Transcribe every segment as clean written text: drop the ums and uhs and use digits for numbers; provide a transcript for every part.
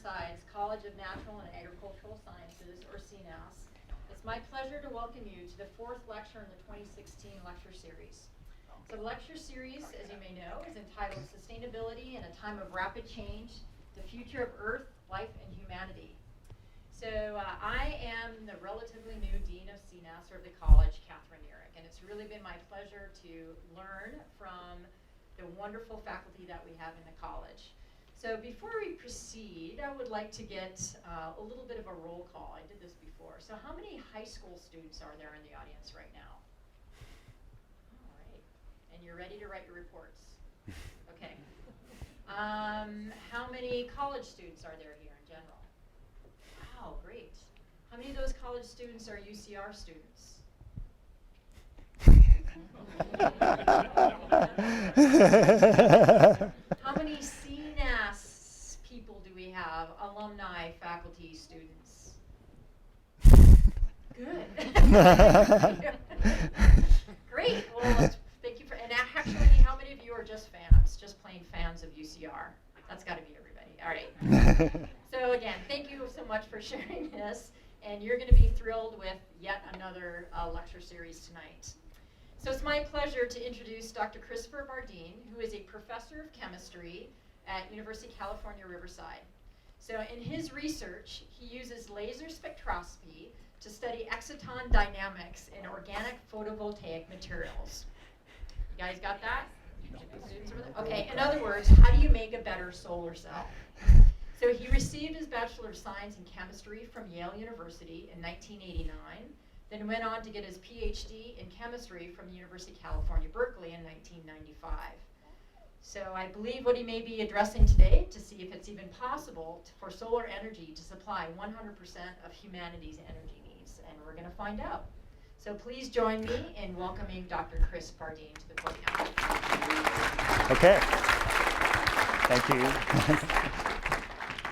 Riverside's College of Natural and Agricultural Sciences, or CNAS. It's my pleasure to welcome you to the fourth lecture in the 2016 lecture series. So the lecture series, as you may know, is entitled Sustainability in a Time of Rapid Change, the Future of Earth, Life, and Humanity. So I am the relatively new Dean of CNAS, or of the college, Catherine Eric, and it's really been my pleasure to learn from the wonderful faculty that we have in the college. So before we proceed, I would like to get a little bit of a roll call. I did this before. So how many high school students are there in the audience right now? All right. And you're ready to write your reports? Okay. How many college students are there here in general? Wow, great. How many of those college students are UCR students? How many CNAS people do we have? Alumni, faculty, students? Good. Great. Well, thank you for. And actually, how many of you are just fans? Just plain fans of UCR? That's got to be everybody. All right. So again, thank you so much for sharing this. And you're going to be thrilled with yet another lecture series tonight. So it's my pleasure to introduce Dr. Christopher Bardeen, who is a professor of chemistry at University of California, Riverside. So in his research, he uses laser spectroscopy to study exciton dynamics in organic photovoltaic materials. You guys got that? Okay, in other words, how do you make a better solar cell? So he received his Bachelor of Science in Chemistry from Yale University in 1989, then went on to get his PhD in chemistry from the University of California, Berkeley in 1995. So I believe what he may be addressing today to see if it's even possible for solar energy to supply 100% of humanity's energy needs, and we're going to find out. So please join me in welcoming Dr. Chris Bardeen to the podium. Okay. Thank you.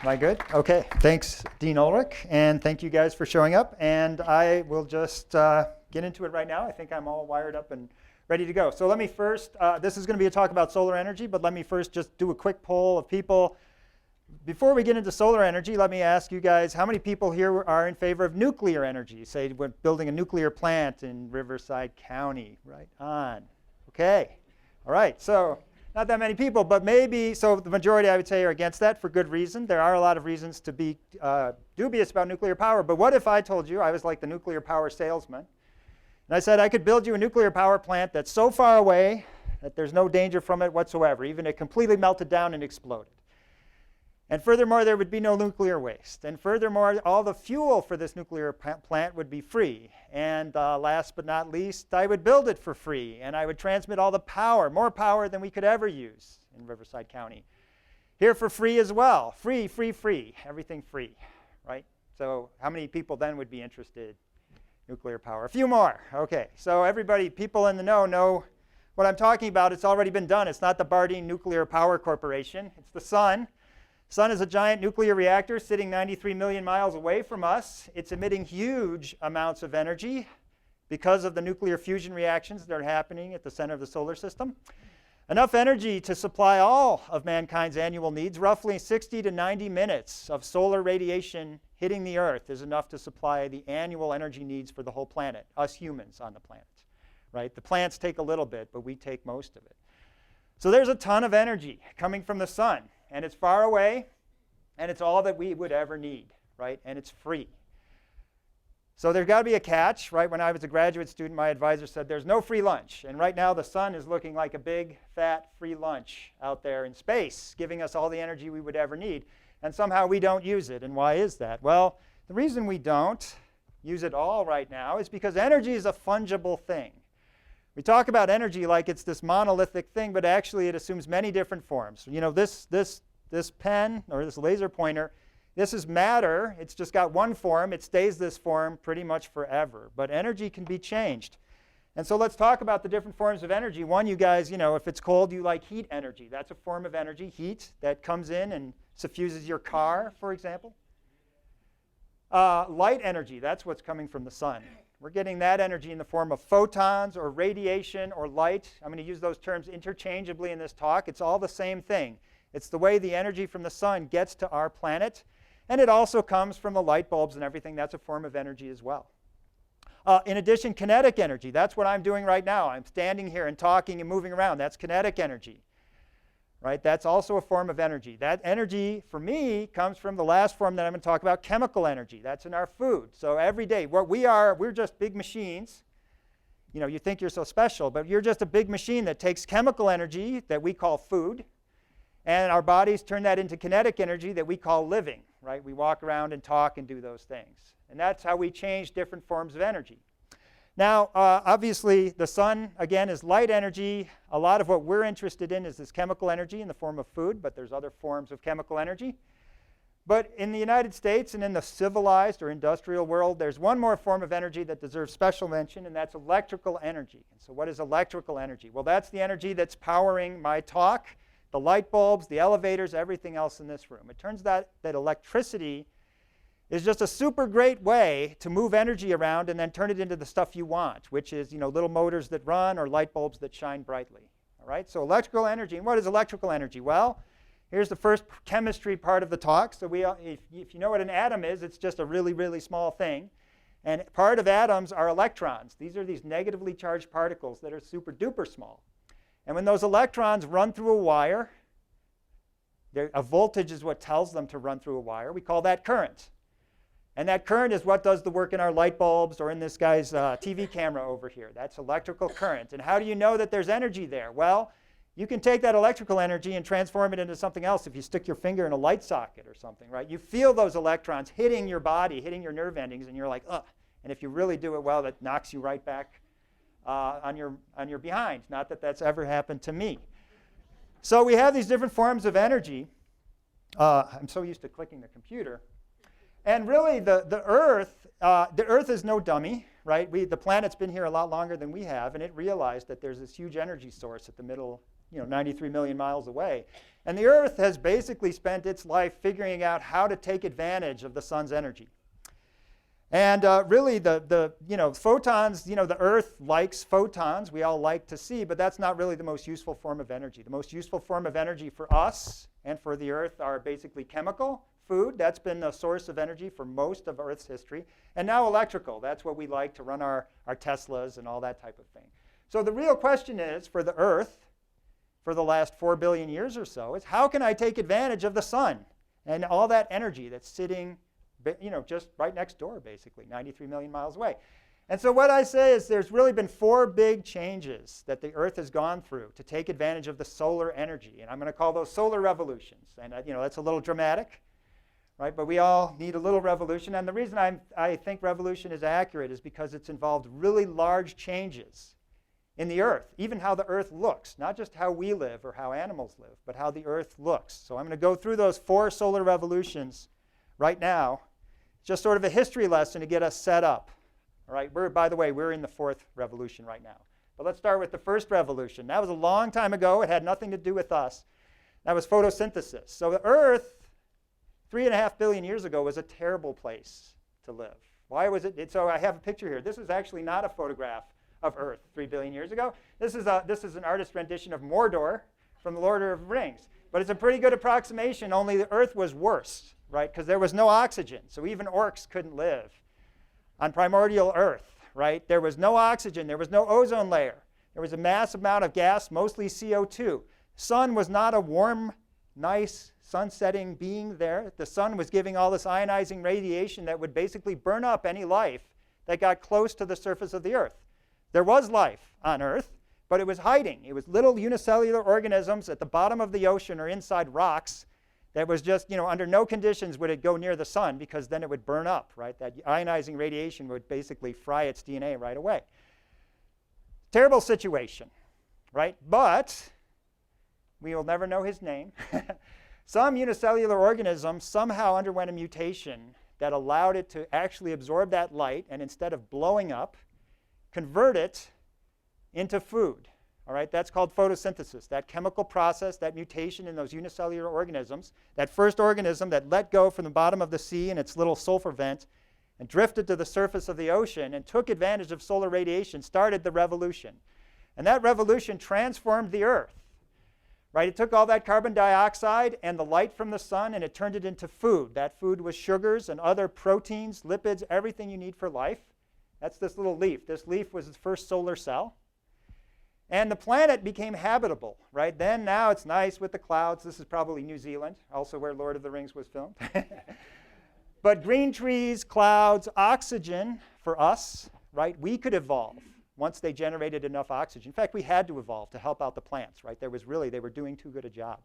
Am I good? Okay. Thanks, Dean Ulrich, and thank you guys for showing up. And I will just get into it right now. I think I'm all wired up and ready to go. So let me first, this is going to be a talk about solar energy, but let me first just do a quick poll of people. Before we get into solar energy, let me ask you guys, how many people here are in favor of nuclear energy? Say we're building a nuclear plant in Riverside County. Right on. Okay. All right. So not that many people, but maybe, so the majority I would say are against that for good reason. There are a lot of reasons to be dubious about nuclear power, but what if I told you I was like the nuclear power salesman, and I said I could build you a nuclear power plant that's so far away that there's no danger from it whatsoever, even it completely melted down and exploded. And furthermore, there would be no nuclear waste. And furthermore, all the fuel for this nuclear plant would be free. And last but not least, I would build it for free. And I would transmit all the power, more power than we could ever use in Riverside County. Here for free as well. Free, free, free. Everything free, right? So how many people then would be interested? Nuclear power. A few more. Okay. So everybody, people in the know what I'm talking about. It's already been done. It's not the Bardeen Nuclear Power Corporation. It's the sun. Sun is a giant nuclear reactor sitting 93 million miles away from us. It's emitting huge amounts of energy because of the nuclear fusion reactions that are happening at the center of the solar system. Enough energy to supply all of mankind's annual needs. Roughly 60 to 90 minutes of solar radiation hitting the Earth is enough to supply the annual energy needs for the whole planet, us humans on the planet. Right? The plants take a little bit, but we take most of it. So there's a ton of energy coming from the sun. And it's far away, and it's all that we would ever need, right? And it's free. So there's got to be a catch, right? When I was a graduate student, my advisor said there's no free lunch. And right now the sun is looking like a big, fat, free lunch out there in space, giving us all the energy we would ever need. And somehow we don't use it. And why is that? Well, the reason we don't use it all right now is because energy is a fungible thing. We talk about energy like it's this monolithic thing, but actually it assumes many different forms. You know, this pen or this laser pointer, this is matter. It's just got one form. It stays this form pretty much forever. But energy can be changed. And so let's talk about the different forms of energy. One, you guys, you know, if it's cold, you like heat energy. That's a form of energy, heat, that comes in and suffuses your car, for example. Light energy, that's what's coming from the sun. We're getting that energy in the form of photons or radiation or light. I'm going to use those terms interchangeably in this talk. It's all the same thing. It's the way the energy from the sun gets to our planet. And it also comes from the light bulbs and everything. That's a form of energy as well. In addition, kinetic energy. That's what I'm doing right now. I'm standing here and talking and moving around. That's kinetic energy. Right? That's also a form of energy. That energy, for me, comes from the last form that I'm going to talk about, chemical energy. That's in our food. So every day, what we are, we're just big machines. You know, you think you're so special, but you're just a big machine that takes chemical energy that we call food, and our bodies turn that into kinetic energy that we call living. Right? We walk around and talk and do those things. And that's how we change different forms of energy. Now, obviously, the sun, again, is light energy. A lot of what we're interested in is this chemical energy in the form of food, but there's other forms of chemical energy. But in the United States and in the civilized or industrial world, there's one more form of energy that deserves special mention, and that's electrical energy. And so what is electrical energy? Well, that's the energy that's powering my talk, the light bulbs, the elevators, everything else in this room. It turns out that electricity is just a super great way to move energy around and then turn it into the stuff you want, which is, you know, little motors that run or light bulbs that shine brightly. All right? So electrical energy. And what is electrical energy? Well, here's the first chemistry part of the talk. So if you know what an atom is, it's just a really, really small thing. And part of atoms are electrons. These are these negatively charged particles that are super duper small. And when those electrons run through a wire, a voltage is what tells them to run through a wire. We call that current. And that current is what does the work in our light bulbs or in this guy's TV camera over here. That's electrical current. And how do you know that there's energy there? Well, you can take that electrical energy and transform it into something else if you stick your finger in a light socket or something, right? You feel those electrons hitting your body, hitting your nerve endings, and you're like, ugh. And if you really do it well, that knocks you right back on your behind. Not that that's ever happened to me. So we have these different forms of energy. I'm so used to clicking the computer. And really, the Earth is no dummy, right? The planet's been here a lot longer than we have, and it realized that there's this huge energy source at the middle, 93 million miles away. And the Earth has basically spent its life figuring out how to take advantage of the sun's energy. And really, the photons, the Earth likes photons. We all like to see, but that's not really the most useful form of energy. The most useful form of energy for us and for the Earth are basically chemical. Food, that's been the source of energy for most of Earth's history. And now electrical, that's what we like to run our Teslas and all that type of thing. So the real question is, for the Earth, for the last 4 billion years or so, is how can I take advantage of the sun and all that energy that's sitting, just right next door, basically, 93 million miles away. And so what I say is there's really been 4 big changes that the Earth has gone through to take advantage of the solar energy. And I'm going to call those solar revolutions. And that's a little dramatic. Right? But we all need a little revolution. And the reason I think revolution is accurate is because it's involved really large changes in the Earth, even how the Earth looks, not just how we live or how animals live, but how the Earth looks. So I'm going to go through those 4 solar revolutions right now, just sort of a history lesson to get us set up. All right? By the way, we're in the 4th revolution right now. But let's start with the first revolution. That was a long time ago. It had nothing to do with us. That was photosynthesis. So the Earth, 3.5 billion years ago, was a terrible place to live. Why was it? So I have a picture here. This is actually not a photograph of Earth 3 billion years ago. This is an artist's rendition of Mordor from the Lord of the Rings. But it's a pretty good approximation, only the Earth was worse, right? Because there was no oxygen. So even orcs couldn't live on primordial Earth, right? There was no oxygen. There was no ozone layer. There was a massive amount of gas, mostly CO2. Sun was not a warm, nice, sun-setting being there. The sun was giving all this ionizing radiation that would basically burn up any life that got close to the surface of the Earth. There was life on Earth, but it was hiding. It was little unicellular organisms at the bottom of the ocean or inside rocks that was just, under no conditions would it go near the sun because then it would burn up, right? That ionizing radiation would basically fry its DNA right away. Terrible situation, right? But we will never know his name. Some unicellular organism somehow underwent a mutation that allowed it to actually absorb that light and instead of blowing up, convert it into food. All right, that's called photosynthesis, that chemical process, that mutation in those unicellular organisms, that first organism that let go from the bottom of the sea in its little sulfur vent and drifted to the surface of the ocean and took advantage of solar radiation, started the revolution. And that revolution transformed the Earth. right? It took all that carbon dioxide and the light from the sun and it turned it into food. That food was sugars and other proteins, lipids, everything you need for life. That's this little leaf. This leaf was the first solar cell. And the planet became habitable, right? Then now it's nice with the clouds. This is probably New Zealand, also where Lord of the Rings was filmed. But green trees, clouds, oxygen for us, right? We could evolve once they generated enough oxygen. In fact, we had to evolve to help out the plants, right? They were doing too good a job.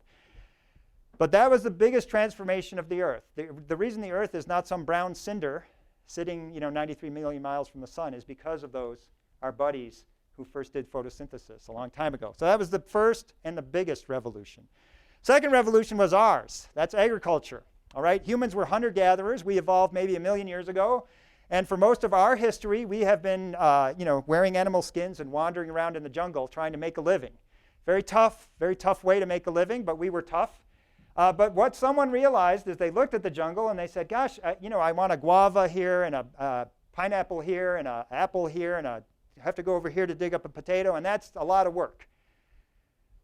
But that was the biggest transformation of the Earth. The reason the Earth is not some brown cinder sitting 93 million miles from the sun is because of our buddies who first did photosynthesis a long time ago. So that was the first and the biggest revolution. Second revolution was ours. That's agriculture. All right? Humans were hunter-gatherers. We evolved maybe 1 million years ago. And for most of our history, we have been wearing animal skins and wandering around in the jungle trying to make a living. Very tough way to make a living, but we were tough. But what someone realized is they looked at the jungle and they said, gosh, I want a guava here and a pineapple here and an apple here and I have to go over here to dig up a potato, and that's a lot of work.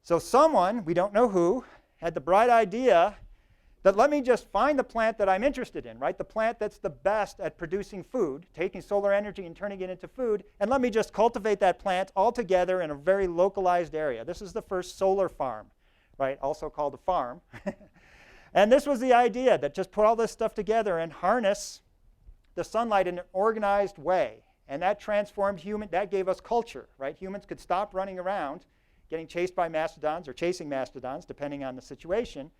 So someone, we don't know who, had the bright idea that let me just find the plant that I'm interested in, right? The plant that's the best at producing food, taking solar energy and turning it into food, and let me just cultivate that plant all together in a very localized area. This is the first solar farm, right? Also called a farm. And this was the idea, that just put all this stuff together and harness the sunlight in an organized way. And that transformed that gave us culture, right? Humans could stop running around getting chased by mastodons or chasing mastodons, depending on the situation.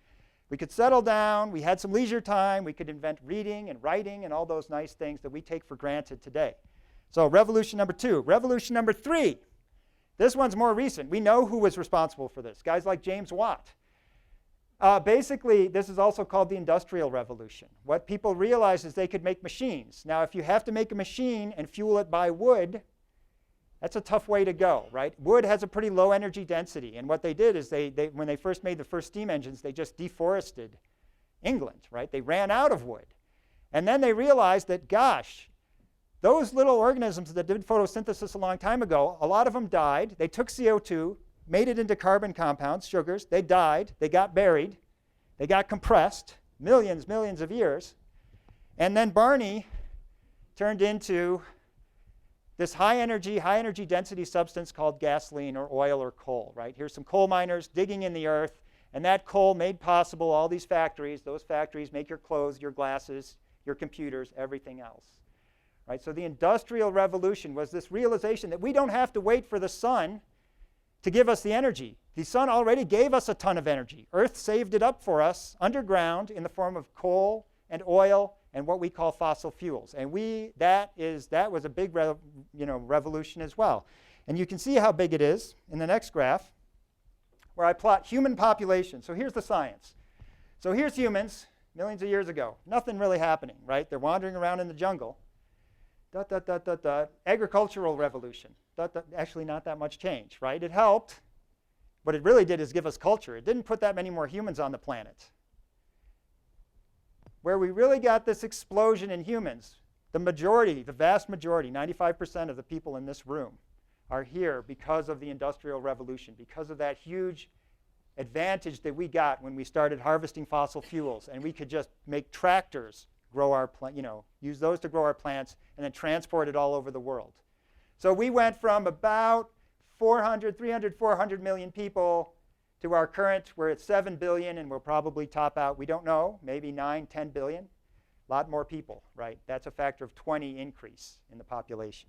We could settle down. We had some leisure time. We could invent reading and writing and all those nice things that we take for granted today. So revolution number 2. Revolution number 3. This one's more recent. We know who was responsible for this. Guys like James Watt. Basically, this is also called the Industrial Revolution. What people realized is they could make machines. Now, if you have to make a machine and fuel it by wood, that's a tough way to go, right? Wood has a pretty low energy density. And what they did is when they first made the first steam engines, they just deforested England, right? They ran out of wood. And then they realized that, gosh, those little organisms that did photosynthesis a long time ago, a lot of them died. They took CO2, made it into carbon compounds, sugars. They died. They got buried. They got compressed, millions of years. And then Barney turned into this high energy density substance called gasoline or oil or coal, right? Here's some coal miners digging in the earth, and that coal made possible all these factories. Those factories make your clothes, your glasses, your computers, everything else, right? So the Industrial Revolution was this realization that we don't have to wait for the sun to give us the energy. The sun already gave us a ton of energy. Earth saved it up for us underground in the form of coal and oil and what we call fossil fuels. And that was a big revolution as well. And you can see how big it is in the next graph where I plot human population. So here's the science. So here's humans millions of years ago. Nothing really happening, right? They're wandering around in the jungle. Agricultural revolution. Actually not that much change, right? It helped. What it really did is give us culture. It didn't put that many more humans on the planet. Where we really got this explosion in humans, the vast majority, 95% of the people in this room are here because of the Industrial Revolution, because of that huge advantage that we got when we started harvesting fossil fuels, and we could just make tractors grow our use those to grow our plants and then transport it all over the world. So we went from about 400 million people to our current, we're at 7 billion, and we'll probably top out, we don't know, maybe 9, 10 billion. A lot more people, right? That's a factor of 20 increase in the population.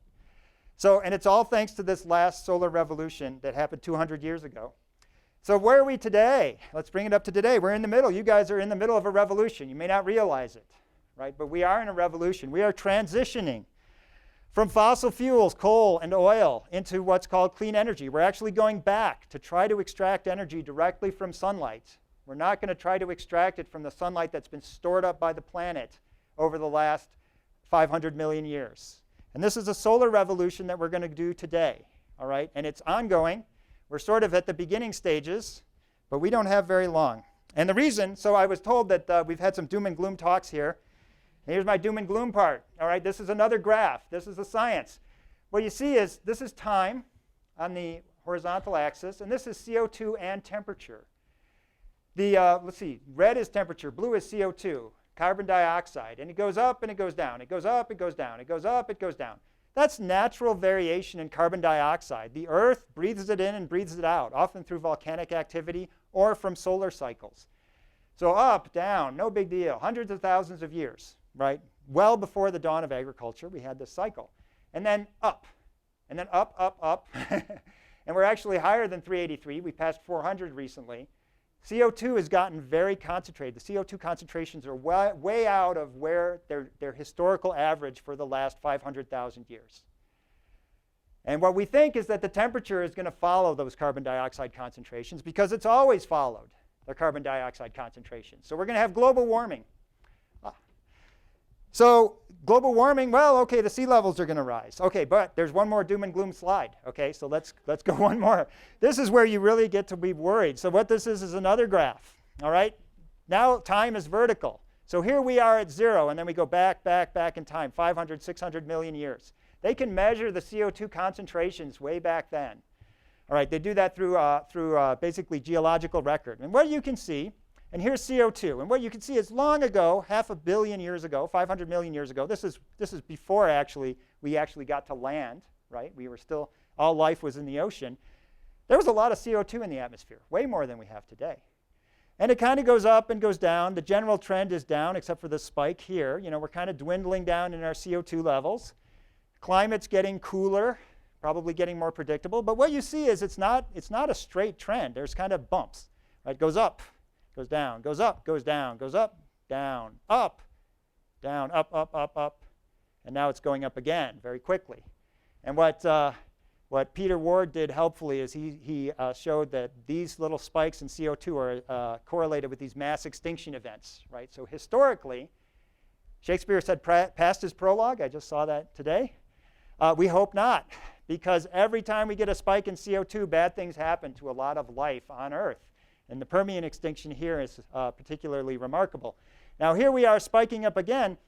So, and it's all thanks to this last solar revolution that happened 200 years ago. So where are we today? Let's bring it up to today. We're in the middle. You guys are in the middle of a revolution. You may not realize it, right? But we are in a revolution. We are transitioning from fossil fuels, coal and oil, into what's called clean energy. We're actually going back to try to extract energy directly from sunlight. We're not going to try to extract it from the sunlight that's been stored up by the planet over the last 500 million years. And this is a solar revolution that we're going to do today, all right? And it's ongoing. We're sort of at the beginning stages, but we don't have very long. And the reason, so I was told that we've had some doom and gloom talks here. Here's my doom and gloom part. All right, this is another graph. This is the science. What you see is this is time on the horizontal axis, and this is CO2 and temperature. let's see, red is temperature, blue is CO2, carbon dioxide, and it goes up and it goes down. It goes up, it goes down. It goes up, it goes down. That's natural variation in carbon dioxide. The Earth breathes it in and breathes it out, often through volcanic activity or from solar cycles. So up, down, no big deal. Hundreds of thousands of years, right? Well before the dawn of agriculture, we had this cycle. And then up, up, up. And we're actually higher than 383. We passed 400 recently. CO2 has gotten very concentrated. The CO2 concentrations are way out of where their historical average for the last 500,000 years. And what we think is that the temperature is going to follow those carbon dioxide concentrations because it's always followed the carbon dioxide concentrations. So we're going to have global warming. So global warming, well, okay, the sea levels are going to rise. Okay, but there's one more doom and gloom slide. Okay, so let's go one more. This is where you really get to be worried. So what this is another graph. All right, now time is vertical. So here we are at 0, and then we go back in time, 500, 600 million years. They can measure the CO2 concentrations way back then. All right, they do that through basically geological record. And what you can see, and here's CO2. And what you can see is long ago, 500 million years ago, 500 million years ago, this is before we actually got to land, right? We were still, all life was in the ocean. There was a lot of CO2 in the atmosphere, way more than we have today. And it kind of goes up and goes down. The general trend is down, except for this spike here. You know, we're kind of dwindling down in our CO2 levels. Climate's getting cooler, probably getting more predictable. But what you see is it's not a straight trend. There's kind of bumps, right? It goes up. Goes down, goes up, goes down, goes up, down, up, down, up, up, up, up. And now it's going up again very quickly. And what Peter Ward did helpfully is he showed that these little spikes in CO2 are correlated with these mass extinction events, right? So historically, Shakespeare said past his prologue. I just saw that today. We hope not, because every time we get a spike in CO2, bad things happen to a lot of life on Earth. And the Permian extinction here is particularly remarkable. Now here we are spiking up again.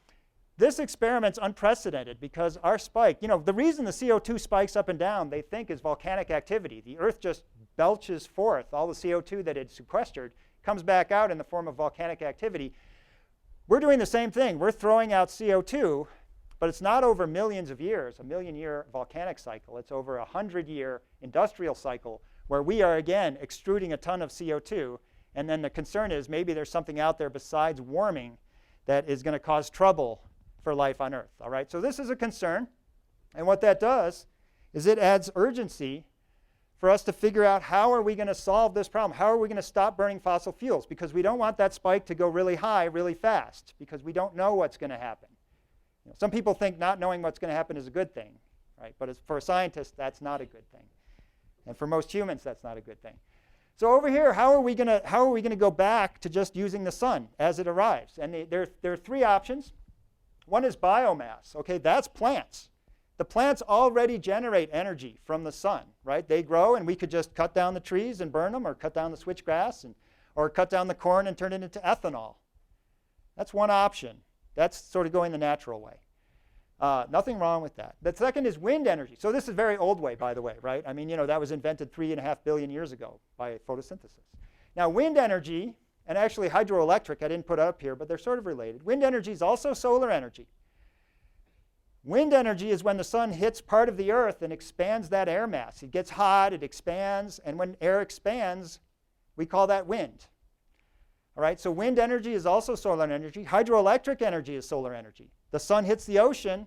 This experiment's unprecedented because our spike, you know, the reason the CO2 spikes up and down, they think is volcanic activity. The Earth just belches forth all the CO2 that it sequestered, comes back out in the form of volcanic activity. We're doing the same thing. We're throwing out CO2, but it's not over millions of years, a million-year volcanic cycle. It's over a 100-year industrial cycle where we are, again, extruding a ton of CO2. And then the concern is maybe there's something out there besides warming that is going to cause trouble for life on Earth. All right, so this is a concern. And what that does is it adds urgency for us to figure out how are we going to solve this problem? How are we going to stop burning fossil fuels? Because we don't want that spike to go really high really fast because we don't know what's going to happen. You know, some people think not knowing what's going to happen is a good thing, right? But for a scientist, that's not a good thing. And for most humans, that's not a good thing. So over here, how are we going to go back to just using the sun as it arrives? And there are three options. One is biomass. Okay, that's plants. The plants already generate energy from the sun, right? They grow, and we could just cut down the trees and burn them, or cut down the switchgrass, or cut down the corn and turn it into ethanol. That's one option. That's sort of going the natural way. Nothing wrong with that. The second is wind energy. So this is a very old way, by the way, right? I mean, you know, that was invented 3.5 billion years ago by photosynthesis. Now, wind energy, and actually hydroelectric, I didn't put up here, but they're sort of related. Wind energy is also solar energy. Wind energy is when the sun hits part of the Earth and expands that air mass. It gets hot, it expands, and when air expands, we call that wind. All right, so wind energy is also solar energy. Hydroelectric energy is solar energy. The sun hits the ocean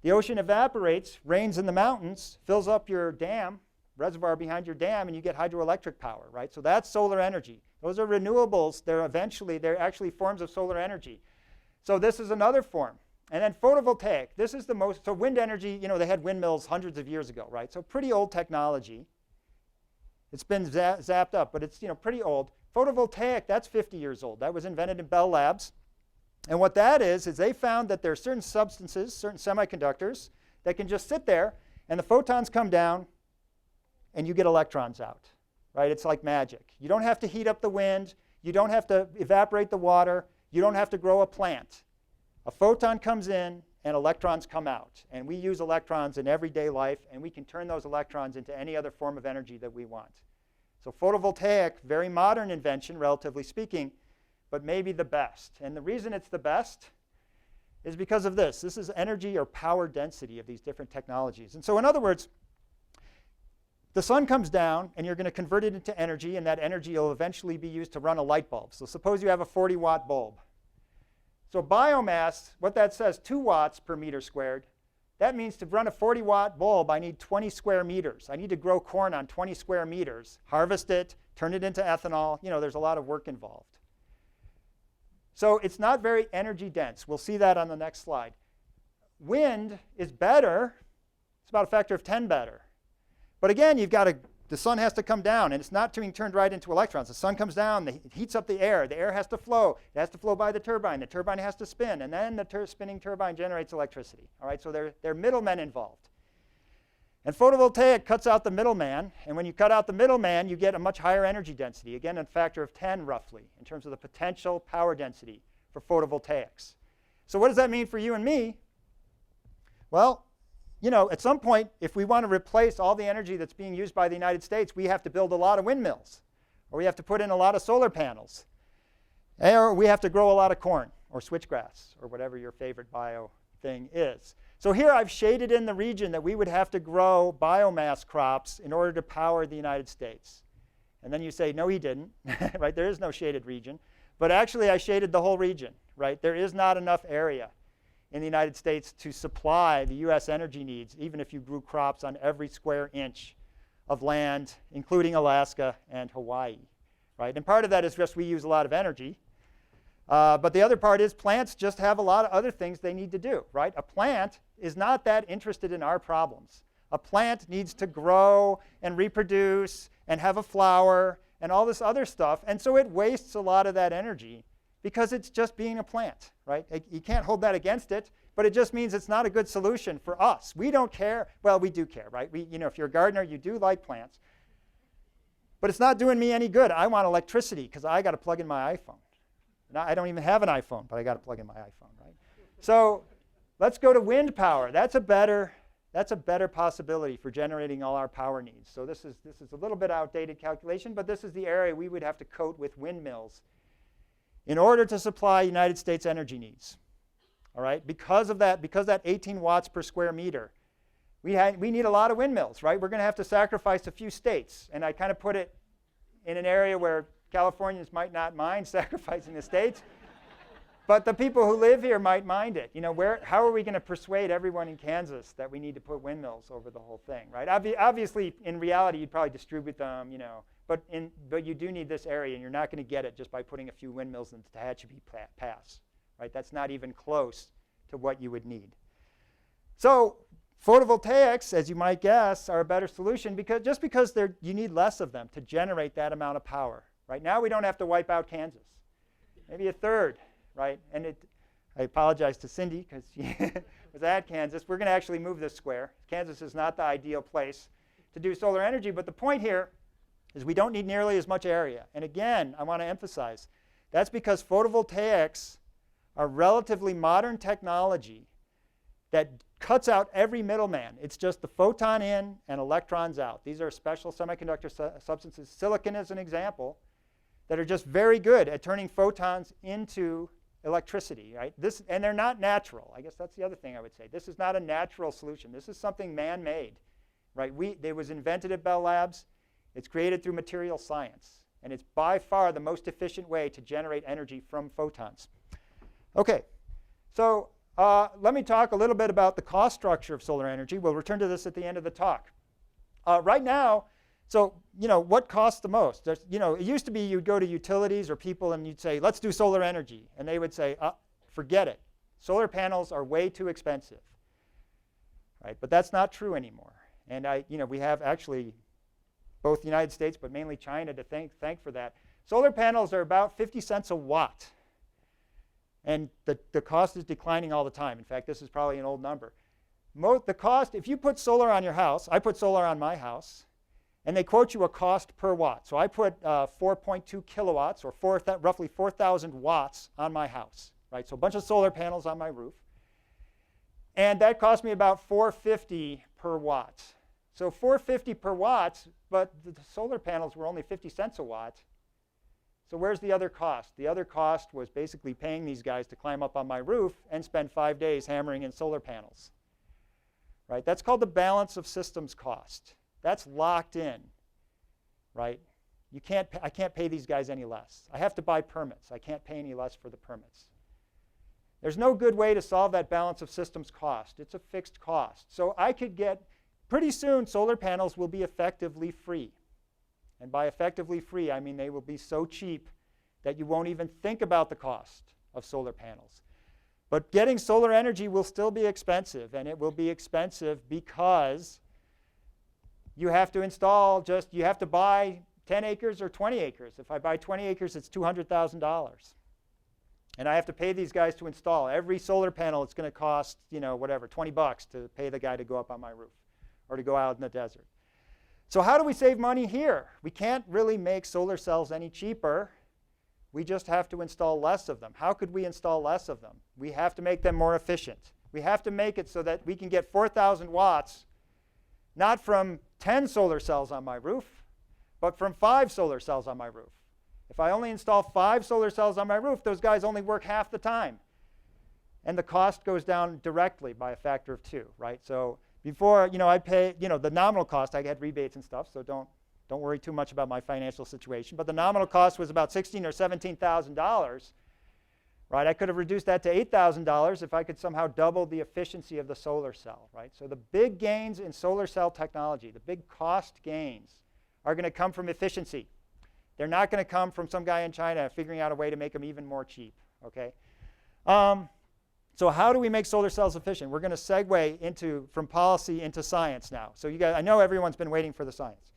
evaporates, rains in the mountains, fills up your dam, reservoir behind your dam, and you get hydroelectric power, right? So that's solar energy. Those are renewables. They're actually forms of solar energy. So this is another form. And then photovoltaic. This is the most, so wind energy, you know, they had windmills hundreds of years ago, right? So pretty old technology. It's been zapped up, but it's, you know, pretty old. Photovoltaic, that's 50 years old. That was invented in Bell Labs. And what that is they found that there are certain substances, certain semiconductors, that can just sit there, and the photons come down, and you get electrons out, right? It's like magic. You don't have to heat up the wind. You don't have to evaporate the water. You don't have to grow a plant. A photon comes in, and electrons come out. And we use electrons in everyday life, and we can turn those electrons into any other form of energy that we want. So photovoltaic, very modern invention, relatively speaking, but maybe the best. And the reason it's the best is because of this. This is energy or power density of these different technologies. And so in other words, the sun comes down, and you're going to convert it into energy, and that energy will eventually be used to run a light bulb. So suppose you have a 40-watt bulb. So biomass, what that says, 2 watts per meter squared. That means to run a 40-watt bulb, I need 20 square meters. I need to grow corn on 20 square meters, harvest it, turn it into ethanol. You know, there's a lot of work involved. So it's not very energy dense. We'll see that on the next slide. Wind is better. It's about a factor of 10 better. But again, the sun has to come down, and it's not being turned right into electrons. The sun comes down, it heats up the air has to flow. It has to flow by the turbine has to spin, and then the spinning turbine generates electricity. All right, so there are middlemen involved. And photovoltaic cuts out the middleman, and when you cut out the middleman, you get a much higher energy density, again, a factor of 10 roughly, in terms of the potential power density for photovoltaics. So what does that mean for you and me? Well, you know, at some point, if we want to replace all the energy that's being used by the United States, we have to build a lot of windmills, or we have to put in a lot of solar panels, or we have to grow a lot of corn or switchgrass or whatever your favorite bio thing is. So here I've shaded in the region that we would have to grow biomass crops in order to power the United States. And then you say, no, he didn't, right? There is no shaded region. But actually, I shaded the whole region, right? There is not enough area in the United States to supply the US energy needs, even if you grew crops on every square inch of land, including Alaska and Hawaii, right? And part of that is just we use a lot of energy. But the other part is plants just have a lot of other things they need to do, right? A plant is not that interested in our problems. A plant needs to grow and reproduce and have a flower and all this other stuff. And so it wastes a lot of that energy because it's just being a plant, right? You can't hold that against it, but it just means it's not a good solution for us. We don't care. Well, we do care, right? If you're a gardener, you do like plants. But it's not doing me any good. I want electricity because I got to plug in my iPhone. Now, I don't even have an iPhone, but I got to plug in my iPhone, right? So let's go to wind power. That's a better possibility for generating all our power needs. So this is a little bit outdated calculation, but this is the area we would have to coat with windmills in order to supply United States energy needs. All right, because that 18 watts per square meter, we need a lot of windmills, right? We're going to have to sacrifice a few states, and I kind of put it in an area where Californians might not mind sacrificing the states, but the people who live here might mind it. You know, how are we going to persuade everyone in Kansas that we need to put windmills over the whole thing, right? Obviously, in reality, you'd probably distribute them, you know, but you do need this area, and you're not going to get it just by putting a few windmills in the Tehachapi Pass, right? That's not even close to what you would need. So photovoltaics, as you might guess, are a better solution because you need less of them to generate that amount of power. Right now, we don't have to wipe out Kansas, maybe a third, right? And I apologize to Cindy because she was at Kansas. We're going to actually move this square. Kansas is not the ideal place to do solar energy, but the point here is we don't need nearly as much area. And again, I want to emphasize, that's because photovoltaics are relatively modern technology that cuts out every middleman. It's just the photon in and electrons out. These are special semiconductor substances. Silicon is an example that are just very good at turning photons into electricity, right? And they're not natural. I guess that's the other thing I would say. This is not a natural solution. This is something man-made, right? It was invented at Bell Labs. It's created through material science. And it's by far the most efficient way to generate energy from photons. Okay, so let me talk a little bit about the cost structure of solar energy. We'll return to this at the end of the talk. Right now, so what costs the most? It used to be you'd go to utilities or people and you'd say, let's do solar energy. And they would say, forget it. Solar panels are way too expensive. Right? But that's not true anymore. And we have actually both the United States, but mainly China to thank for that. Solar panels are about 50 cents a watt. And the cost is declining all the time. In fact, this is probably an old number. The cost, if you put solar on your house, I put solar on my house, and they quote you a cost per watt. So I put 4.2 kilowatts, or roughly 4,000 watts on my house. Right? So a bunch of solar panels on my roof. And that cost me about $4.50 per watt. So $4.50 per watt, but the solar panels were only 50 cents a watt. So where's the other cost? The other cost was basically paying these guys to climb up on my roof and spend 5 days hammering in solar panels. Right? That's called the balance of systems cost. That's locked in. Right? I can't pay these guys any less. I have to buy permits. I can't pay any less for the permits. There's no good way to solve that balance of systems cost. It's a fixed cost. So I could get, pretty soon, solar panels will be effectively free. And by effectively free, I mean they will be so cheap that you won't even think about the cost of solar panels. But getting solar energy will still be expensive, and it will be expensive because you have to install you have to buy 10 acres or 20 acres. If I buy 20 acres, it's $200,000. And I have to pay these guys to install. Every solar panel, it's going to cost, whatever, $20 to pay the guy to go up on my roof or to go out in the desert. So how do we save money here? We can't really make solar cells any cheaper. We just have to install less of them. How could we install less of them? We have to make them more efficient. We have to make it so that we can get 4,000 watts, not from 10 solar cells on my roof, but from 5 solar cells on my roof. If I only install 5 solar cells on my roof, those guys only work half the time. And the cost goes down directly by a factor of 2, right? So before, I'd pay, the nominal cost, I had rebates and stuff, so don't worry too much about my financial situation. But the nominal cost was about $16,000 or $17,000, right? I could have reduced that to $8,000 if I could somehow double the efficiency of the solar cell, right? So the big gains in solar cell technology, the big cost gains, are going to come from efficiency. They're not going to come from some guy in China figuring out a way to make them even more cheap, okay? So how do we make solar cells efficient? We're going to segue from policy into science now. So you guys, I know everyone's been waiting for the science.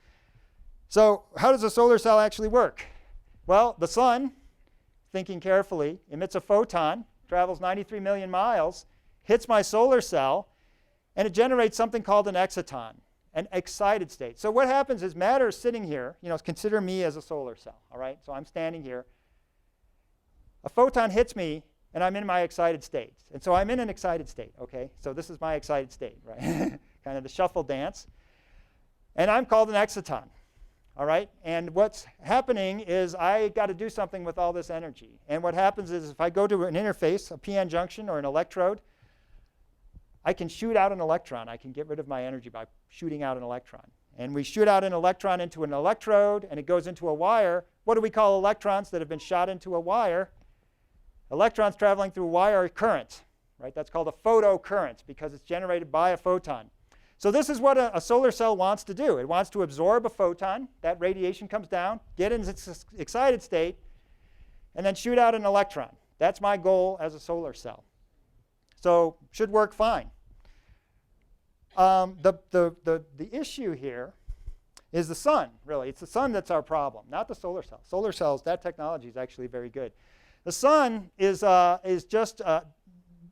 So how does a solar cell actually work? Well, the sun, thinking carefully, emits a photon, travels 93 million miles, hits my solar cell, and it generates something called an exciton, an excited state. So what happens is matter is sitting here. Consider me as a solar cell, all right? So I'm standing here. A photon hits me, and I'm in my excited state. And so I'm in an excited state, okay? So this is my excited state, right? Kind of the shuffle dance. And I'm called an exciton, all right? And what's happening is I got to do something with all this energy. And what happens is if I go to an interface, a PN junction or an electrode, I can shoot out an electron. I can get rid of my energy by shooting out an electron. And we shoot out an electron into an electrode, and it goes into a wire. What do we call electrons that have been shot into a wire? Electrons traveling through a wire are current, right? That's called a photocurrent because it's generated by a photon. So this is what a solar cell wants to do. It wants to absorb a photon. That radiation comes down, get in its excited state, and then shoot out an electron. That's my goal as a solar cell. So should work fine. The issue here is the sun, really. It's the sun that's our problem, not the solar cell. Solar cells, that technology is actually very good. The sun is just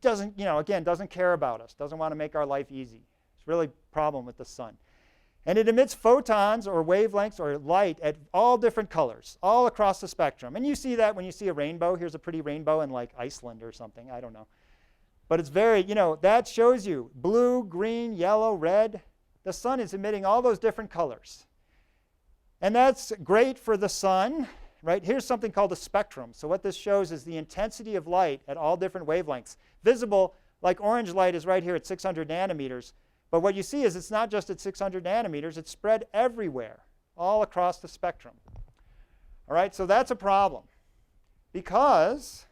doesn't care about us, doesn't want to make our life easy. It's really a problem with the sun. And it emits photons or wavelengths or light at all different colors, all across the spectrum. And you see that when you see a rainbow. Here's a pretty rainbow in like Iceland or something, I don't know. But it's very, that shows you blue, green, yellow, red. The sun is emitting all those different colors. And that's great for the sun, right? Here's something called a spectrum. So what this shows is the intensity of light at all different wavelengths. Visible, like orange light is right here at 600 nanometers. But what you see is it's not just at 600 nanometers. It's spread everywhere, all across the spectrum. All right, so that's a problem. Because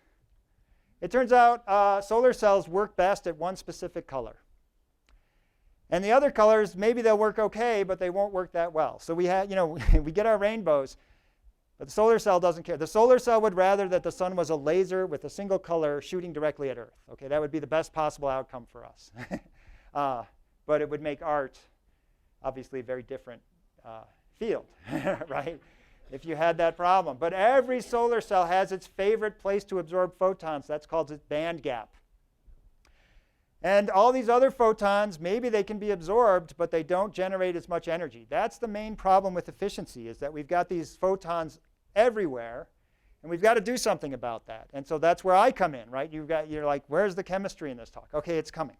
it turns out solar cells work best at one specific color. And the other colors, maybe they'll work okay, but they won't work that well. So we get our rainbows, but the solar cell doesn't care. The solar cell would rather that the sun was a laser with a single color shooting directly at Earth. Okay, that would be the best possible outcome for us. But it would make art, obviously, a very different field, right? If you had that problem. But every solar cell has its favorite place to absorb photons. That's called its band gap. And all these other photons, maybe they can be absorbed, but they don't generate as much energy. That's the main problem with efficiency, is that we've got these photons everywhere, and we've got to do something about that. And so that's where I come in, right? You're like, where's the chemistry in this talk? Okay, it's coming.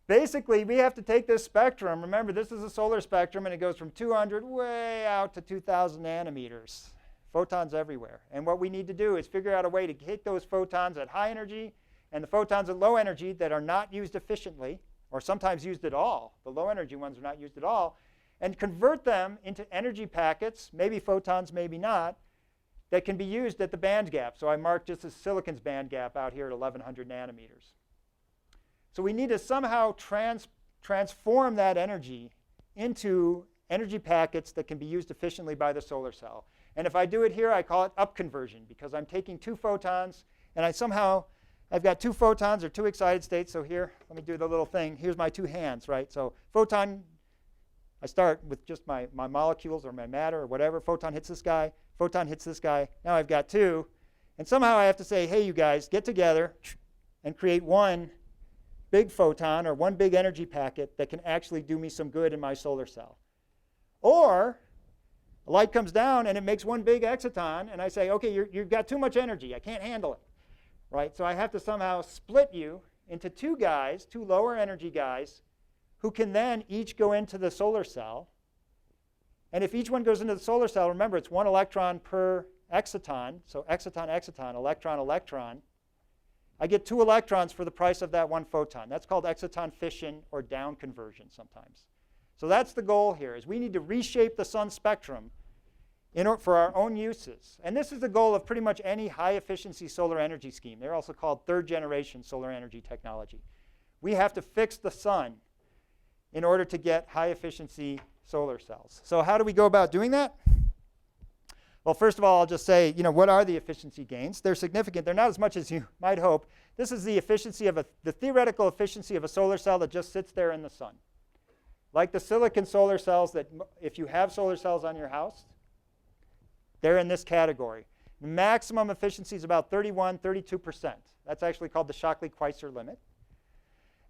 basically, we have to take this spectrum. Remember, this is a solar spectrum, and it goes from 200 way out to 2,000 nanometers. Photons everywhere. And what we need to do is figure out a way to hit those photons at high energy and the photons at low energy that are not used efficiently, or sometimes used at all. The low energy ones are not used at all, and convert them into energy packets, maybe photons, maybe not, that can be used at the band gap. So I marked just the silicon's band gap out here at 1,100 nanometers. So we need to somehow transform that energy into energy packets that can be used efficiently by the solar cell. And if I do it here, I call it upconversion, because I'm taking 2 photons, and I've got 2 photons or 2 excited states. So here, let me do the little thing. Here's my 2 hands, right? So photon, I start with just my molecules or my matter or whatever. Photon hits this guy. Photon hits this guy. Now I've got 2. And somehow I have to say, hey, you guys, get together and create one big photon or one big energy packet that can actually do me some good in my solar cell. Or the light comes down and it makes one big exciton, and I say, okay, you've got too much energy. I can't handle it, right? So I have to somehow split you into 2 guys, 2 lower energy guys, who can then each go into the solar cell. And if each one goes into the solar cell, remember, it's 1 electron per exciton. So exciton, exciton, electron, electron. I get 2 electrons for the price of that 1 photon. That's called exciton fission or down conversion sometimes. So that's the goal here, is we need to reshape the sun spectrum for our own uses. And this is the goal of pretty much any high-efficiency solar energy scheme. They're also called third-generation solar energy technology. We have to fix the sun in order to get high-efficiency solar cells. So how do we go about doing that? Well, first of all, I'll just say, what are the efficiency gains? They're significant. They're not as much as you might hope. This is the efficiency of the theoretical efficiency of a solar cell that just sits there in the sun. Like the silicon solar cells that, if you have solar cells on your house, they're in this category. The maximum efficiency is about 31, 32%. That's actually called the Shockley-Queisser limit.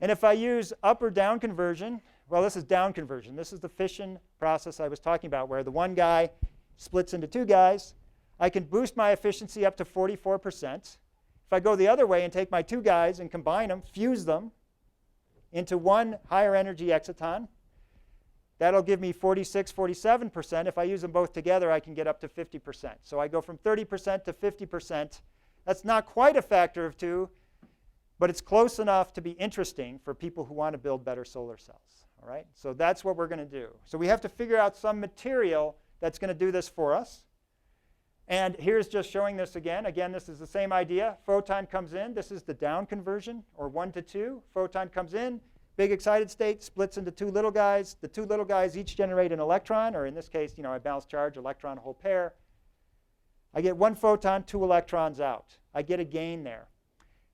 And if I use up or down conversion, well, this is down conversion. This is the fission process I was talking about, where the one guy splits into 2 guys. I can boost my efficiency up to 44%. If I go the other way and take my 2 guys and combine them, fuse them into one higher energy exciton, that'll give me 46, 47%. If I use them both together, I can get up to 50%. So I go from 30% to 50%. That's not quite a factor of 2, but it's close enough to be interesting for people who want to build better solar cells. All right? So that's what we're going to do. So we have to figure out some material that's going to do this for us. And here's just showing this again. Again, this is the same idea. Photon comes in. This is the down conversion, or 1 to 2. Photon comes in. Big excited state splits into 2 little guys. The 2 little guys each generate an electron, or in this case, a balanced charge, electron, whole pair. I get 1 photon, 2 electrons out. I get a gain there.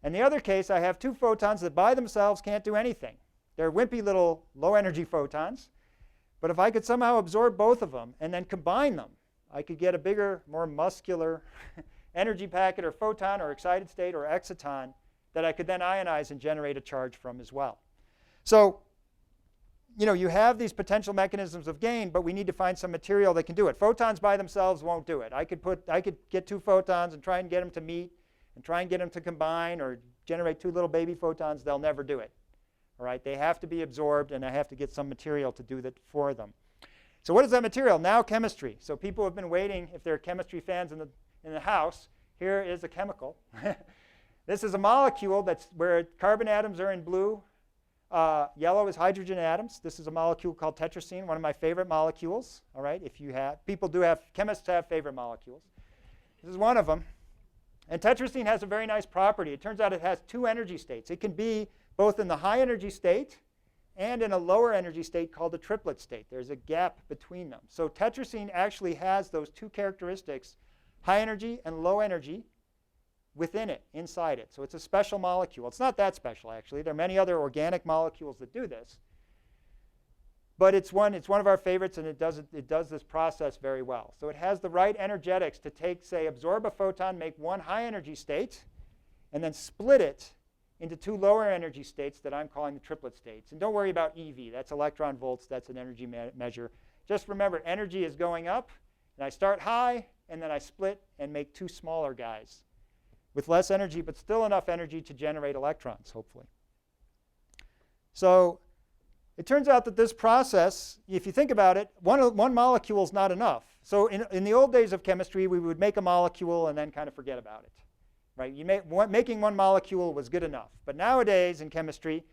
In the other case, I have 2 photons that by themselves can't do anything. They're wimpy little low-energy photons. But if I could somehow absorb both of them and then combine them, I could get a bigger, more muscular energy packet or photon or excited state or exciton that I could then ionize and generate a charge from as well. So, you have these potential mechanisms of gain, but we need to find some material that can do it. Photons by themselves won't do it. I could get 2 photons and try and get them to meet and try and get them to combine or generate 2 little baby photons. They'll never do it. All right? They have to be absorbed, and I have to get some material to do that for them. So what is that material? Now chemistry. So people have been waiting, if there are chemistry fans in the house, here is a chemical. This is a molecule that's where carbon atoms are in blue. Yellow is hydrogen atoms. This is a molecule called tetrascene, one of my favorite molecules. All right, chemists have favorite molecules. This is one of them. And tetrascene has a very nice property. It turns out it has 2 energy states. It can be both in the high energy state and in a lower energy state called the triplet state. There's a gap between them. So tetrascene actually has those 2 characteristics, high energy and low energy, within it, inside it. So it's a special molecule. It's not that special, actually. There are many other organic molecules that do this. But it's one of our favorites, and it does this process very well. So it has the right energetics to absorb a photon, make 1 high energy state, and then split it into 2 lower energy states that I'm calling the triplet states. And don't worry about EV. That's electron volts. That's an energy measure. Just remember, energy is going up, and I start high, and then I split and make 2 smaller guys with less energy, but still enough energy to generate electrons, hopefully. So it turns out that this process, if you think about it, one molecule is not enough. So in the old days of chemistry, we would make a molecule and then kind of forget about it. Right? Making one molecule was good enough. But nowadays in chemistry,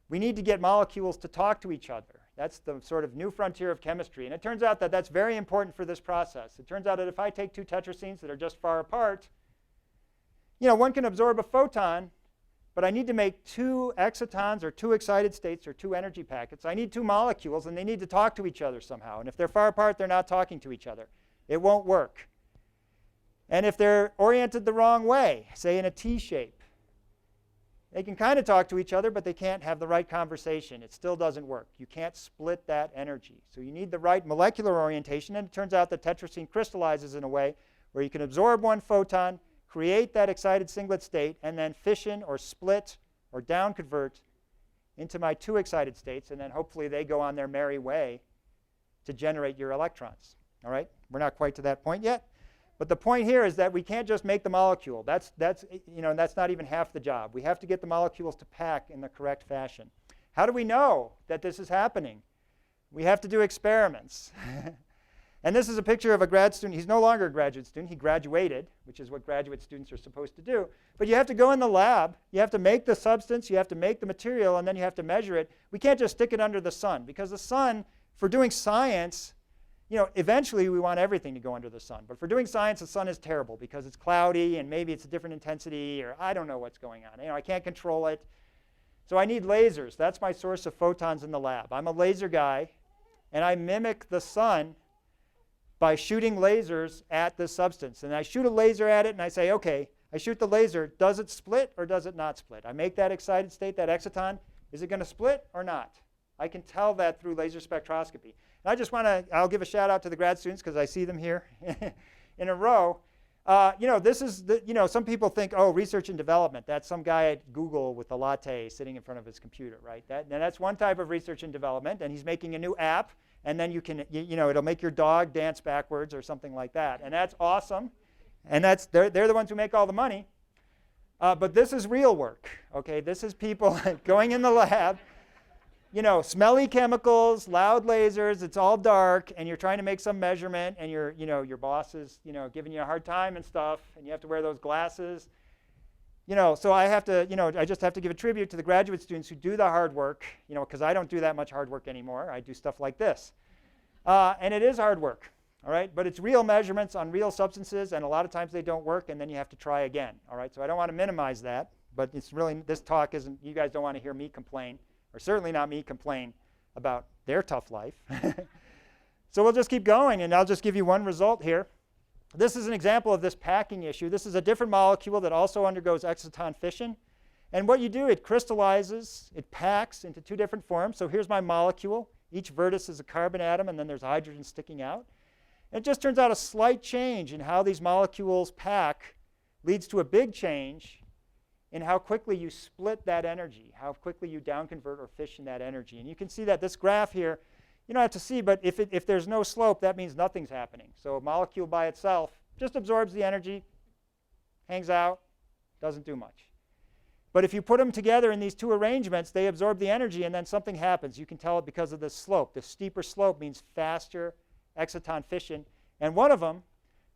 we need to get molecules to talk to each other. That's the sort of new frontier of chemistry. And it turns out that that's very important for this process. It turns out that if I take two tetrascenes that are just far apart, one can absorb a photon, but I need to make two excitons or two excited states or two energy packets. I need two molecules, and they need to talk to each other somehow. And if they're far apart, they're not talking to each other. It won't work. And if they're oriented the wrong way, say in a T shape, they can kind of talk to each other, but they can't have the right conversation. It still doesn't work. You can't split that energy. So you need the right molecular orientation, and it turns out that tetrascene crystallizes in a way where you can absorb one photon, create that excited singlet state, and then fission or split or down convert into my two excited states, and then hopefully they go on their merry way to generate your electrons. All right? We're not quite to that point yet. But the point here is that we can't just make the molecule. That's not even half the job. We have to get the molecules to pack in the correct fashion. How do we know that this is happening? We have to do experiments. And this is a picture of a grad student. He's no longer a graduate student. He graduated, which is what graduate students are supposed to do. But you have to go in the lab. You have to make the substance. You have to make the material, and then you have to measure it. We can't just stick it under the sun, because the sun, for doing science, eventually we want everything to go under the sun. But for doing science, the sun is terrible because it's cloudy and maybe it's a different intensity, or I don't know what's going on. I can't control it. So I need lasers. That's my source of photons in the lab. I'm a laser guy, and I mimic the sun by shooting lasers at this substance. And I shoot a laser at it, and I say, OK, I shoot the laser. Does it split or does it not split? I make that excited state, that exciton. Is it going to split or not? I can tell that through laser spectroscopy. And I just want to, I'll give a shout out to the grad students because I see them here in a row. This is, some people think, oh, research and development. That's some guy at Google with a latte sitting in front of his computer, right? That's one type of research and development. And he's making a new app. And then you can, it'll make your dog dance backwards or something like that. And that's awesome. And they're the ones who make all the money. But this is real work, okay? This is people going in the lab. Smelly chemicals, loud lasers, it's all dark, and you're trying to make some measurement, and your boss is, giving you a hard time and stuff, and you have to wear those glasses. So I just have to give a tribute to the graduate students who do the hard work, because I don't do that much hard work anymore. I do stuff like this. And it is hard work, all right? But it's real measurements on real substances, and a lot of times they don't work, and then you have to try again, all right? So I don't want to minimize that, but it's really, this talk isn't, you guys don't want to hear me complain, or certainly not me complain about their tough life. So we'll just keep going, and I'll just give you one result here. This is an example of this packing issue. This is a different molecule that also undergoes exciton fission. And what you do, it crystallizes, it packs into two different forms. So here's my molecule. Each vertex is a carbon atom, and then there's hydrogen sticking out. And it just turns out a slight change in how these molecules pack leads to a big change in how quickly you split that energy, how quickly you downconvert or fission that energy. And you can see that this graph here, you don't have to see, but if there's no slope, that means nothing's happening. So a molecule by itself just absorbs the energy, hangs out, doesn't do much. But if you put them together in these two arrangements, they absorb the energy, and then something happens. You can tell it because of the slope. The steeper slope means faster exciton fission. And one of them,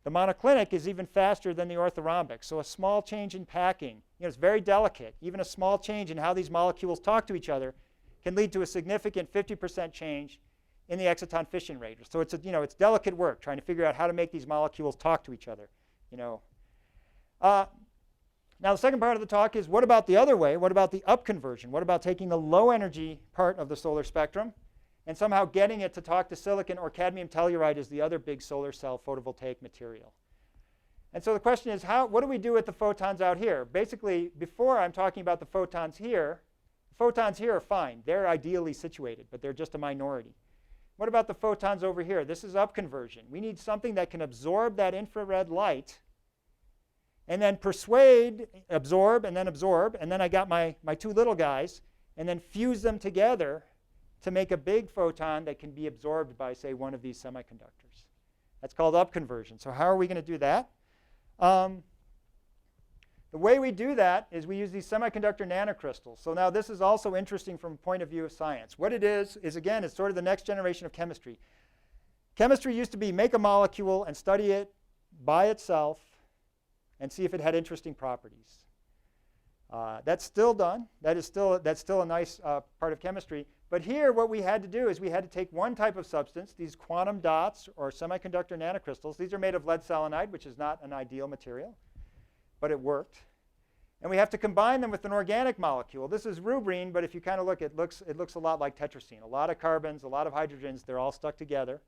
the monoclinic, is even faster than the orthorhombic. So a small change in packing, it's very delicate. Even a small change in how these molecules talk to each other can lead to a significant 50% change in the exciton fission rate. So it's delicate work trying to figure out how to make these molecules talk to each other. Now the second part of the talk is, what about the other way? What about the up conversion? What about taking the low energy part of the solar spectrum and somehow getting it to talk to silicon, or cadmium telluride is the other big solar cell photovoltaic material. And so the question is, what do we do with the photons out here? Basically, before I'm talking about the photons here are fine. They're ideally situated, but they're just a minority. What about the photons over here? This is up conversion. We need something that can absorb that infrared light and then absorb, and then I got my two little guys, and then fuse them together to make a big photon that can be absorbed by, say, one of these semiconductors. That's called up conversion. So how are we going to do that? The way we do that is we use these semiconductor nanocrystals. So now this is also interesting from a point of view of science. What it is again, it's sort of the next generation of chemistry. Chemistry used to be make a molecule and study it by itself and see if it had interesting properties. That's still done. That's still a nice part of chemistry. But here what we had to do is we had to take one type of substance, these quantum dots or semiconductor nanocrystals. These are made of lead selenide, which is not an ideal material, but it worked. And we have to combine them with an organic molecule. This is rubrene, but if you kind of look, it looks a lot like tetrascene. A lot of carbons, a lot of hydrogens, they're all stuck together.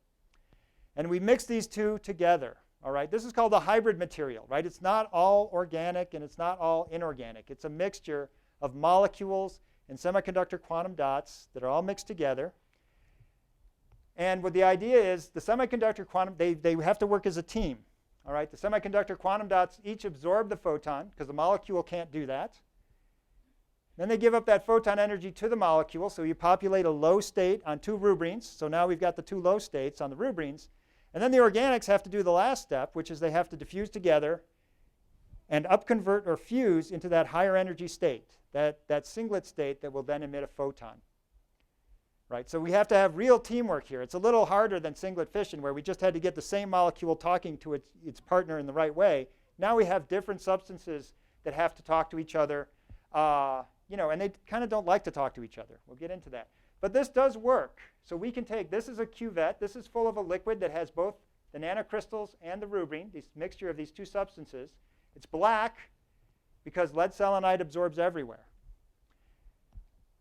And we mix these two together. All right, this is called a hybrid material, right? It's not all organic and it's not all inorganic. It's a mixture of molecules and semiconductor quantum dots that are all mixed together. And what the idea is, the semiconductor quantum, they have to work as a team. All right, the semiconductor quantum dots each absorb the photon because the molecule can't do that. Then they give up that photon energy to the molecule, so you populate a low state on two rubrenes. So now we've got the two low states on the rubrenes. And then the organics have to do the last step, which is they have to diffuse together and upconvert or fuse into that higher energy state, that singlet state that will then emit a photon. Right? So we have to have real teamwork here. It's a little harder than singlet fission, where we just had to get the same molecule talking to its partner in the right way. Now we have different substances that have to talk to each other, and they kind of don't like to talk to each other. We'll get into that. But this does work. So we can take, this is a cuvette. This is full of a liquid that has both the nanocrystals and the rubrene, this mixture of these two substances. It's black because lead selenide absorbs everywhere.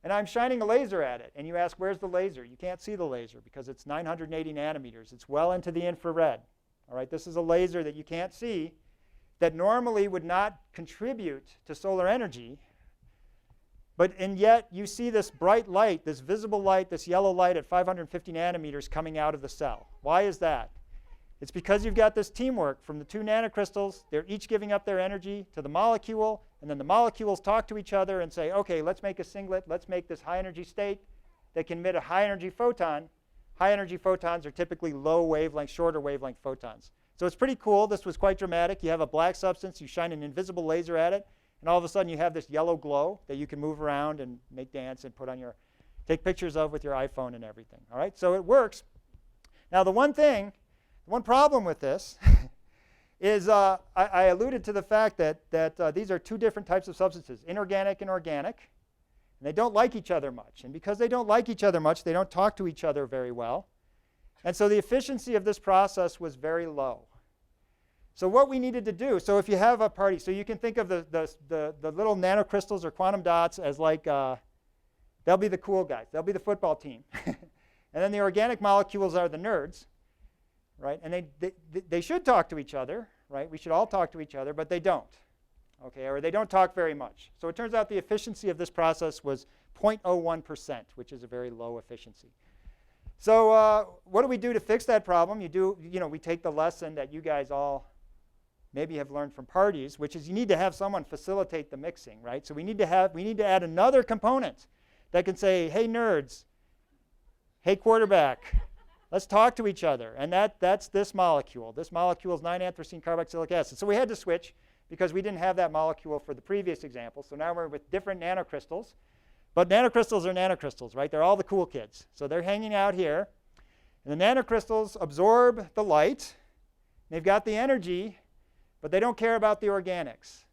And I'm shining a laser at it. And you ask, where's the laser? You can't see the laser because it's 980 nanometers. It's well into the infrared. All right, this is a laser that you can't see that normally would not contribute to solar energy. And yet you see this bright light, this visible light, this yellow light at 550 nanometers coming out of the cell. Why is that? It's because you've got this teamwork from the two nanocrystals. They're each giving up their energy to the molecule, and then the molecules talk to each other and say, okay, let's make a singlet. Let's make this high energy state that can emit a high energy photon. High energy photons are typically low wavelength, shorter wavelength photons. So it's pretty cool. This was quite dramatic. You have a black substance, you shine an invisible laser at it, and all of a sudden you have this yellow glow that you can move around and make dance and take pictures of with your iPhone and everything. All right, so it works. Now the one problem with this is I alluded to the fact that these are two different types of substances, inorganic and organic, and they don't like each other much. And because they don't like each other much, they don't talk to each other very well. And so the efficiency of this process was very low. So what we needed to do, so if you have a party, so you can think of the little nanocrystals or quantum dots as like, they'll be the cool guys. They'll be the football team. And then the organic molecules are the nerds, right? And they should talk to each other, right? We should all talk to each other, but they don't, okay? Or they don't talk very much. So it turns out the efficiency of this process was 0.01%, which is a very low efficiency. So what do we do to fix that problem? We take the lesson that you guys all maybe have learned from parties, which is you need to have someone facilitate the mixing, right? So we need to add another component that can say, hey nerds, hey quarterback, let's talk to each other. And that's this molecule. This molecule is 9-anthracene carboxylic acid. So we had to switch because we didn't have that molecule for the previous example. So now we're with different nanocrystals. But nanocrystals are nanocrystals, right? They're all the cool kids. So they're hanging out here. And the nanocrystals absorb the light. They've got the energy, but they don't care about the organics.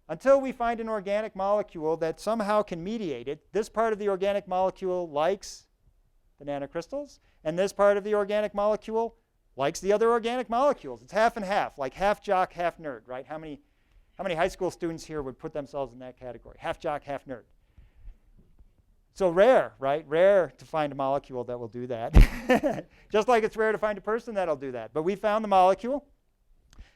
Until we find an organic molecule that somehow can mediate it, this part of the organic molecule likes the nanocrystals, and this part of the organic molecule likes the other organic molecules. It's half and half, like half jock, half nerd, right? How many high school students here would put themselves in that category? Half jock, half nerd. So rare, right? Rare to find a molecule that will do that. Just like it's rare to find a person that'll do that. But we found the molecule.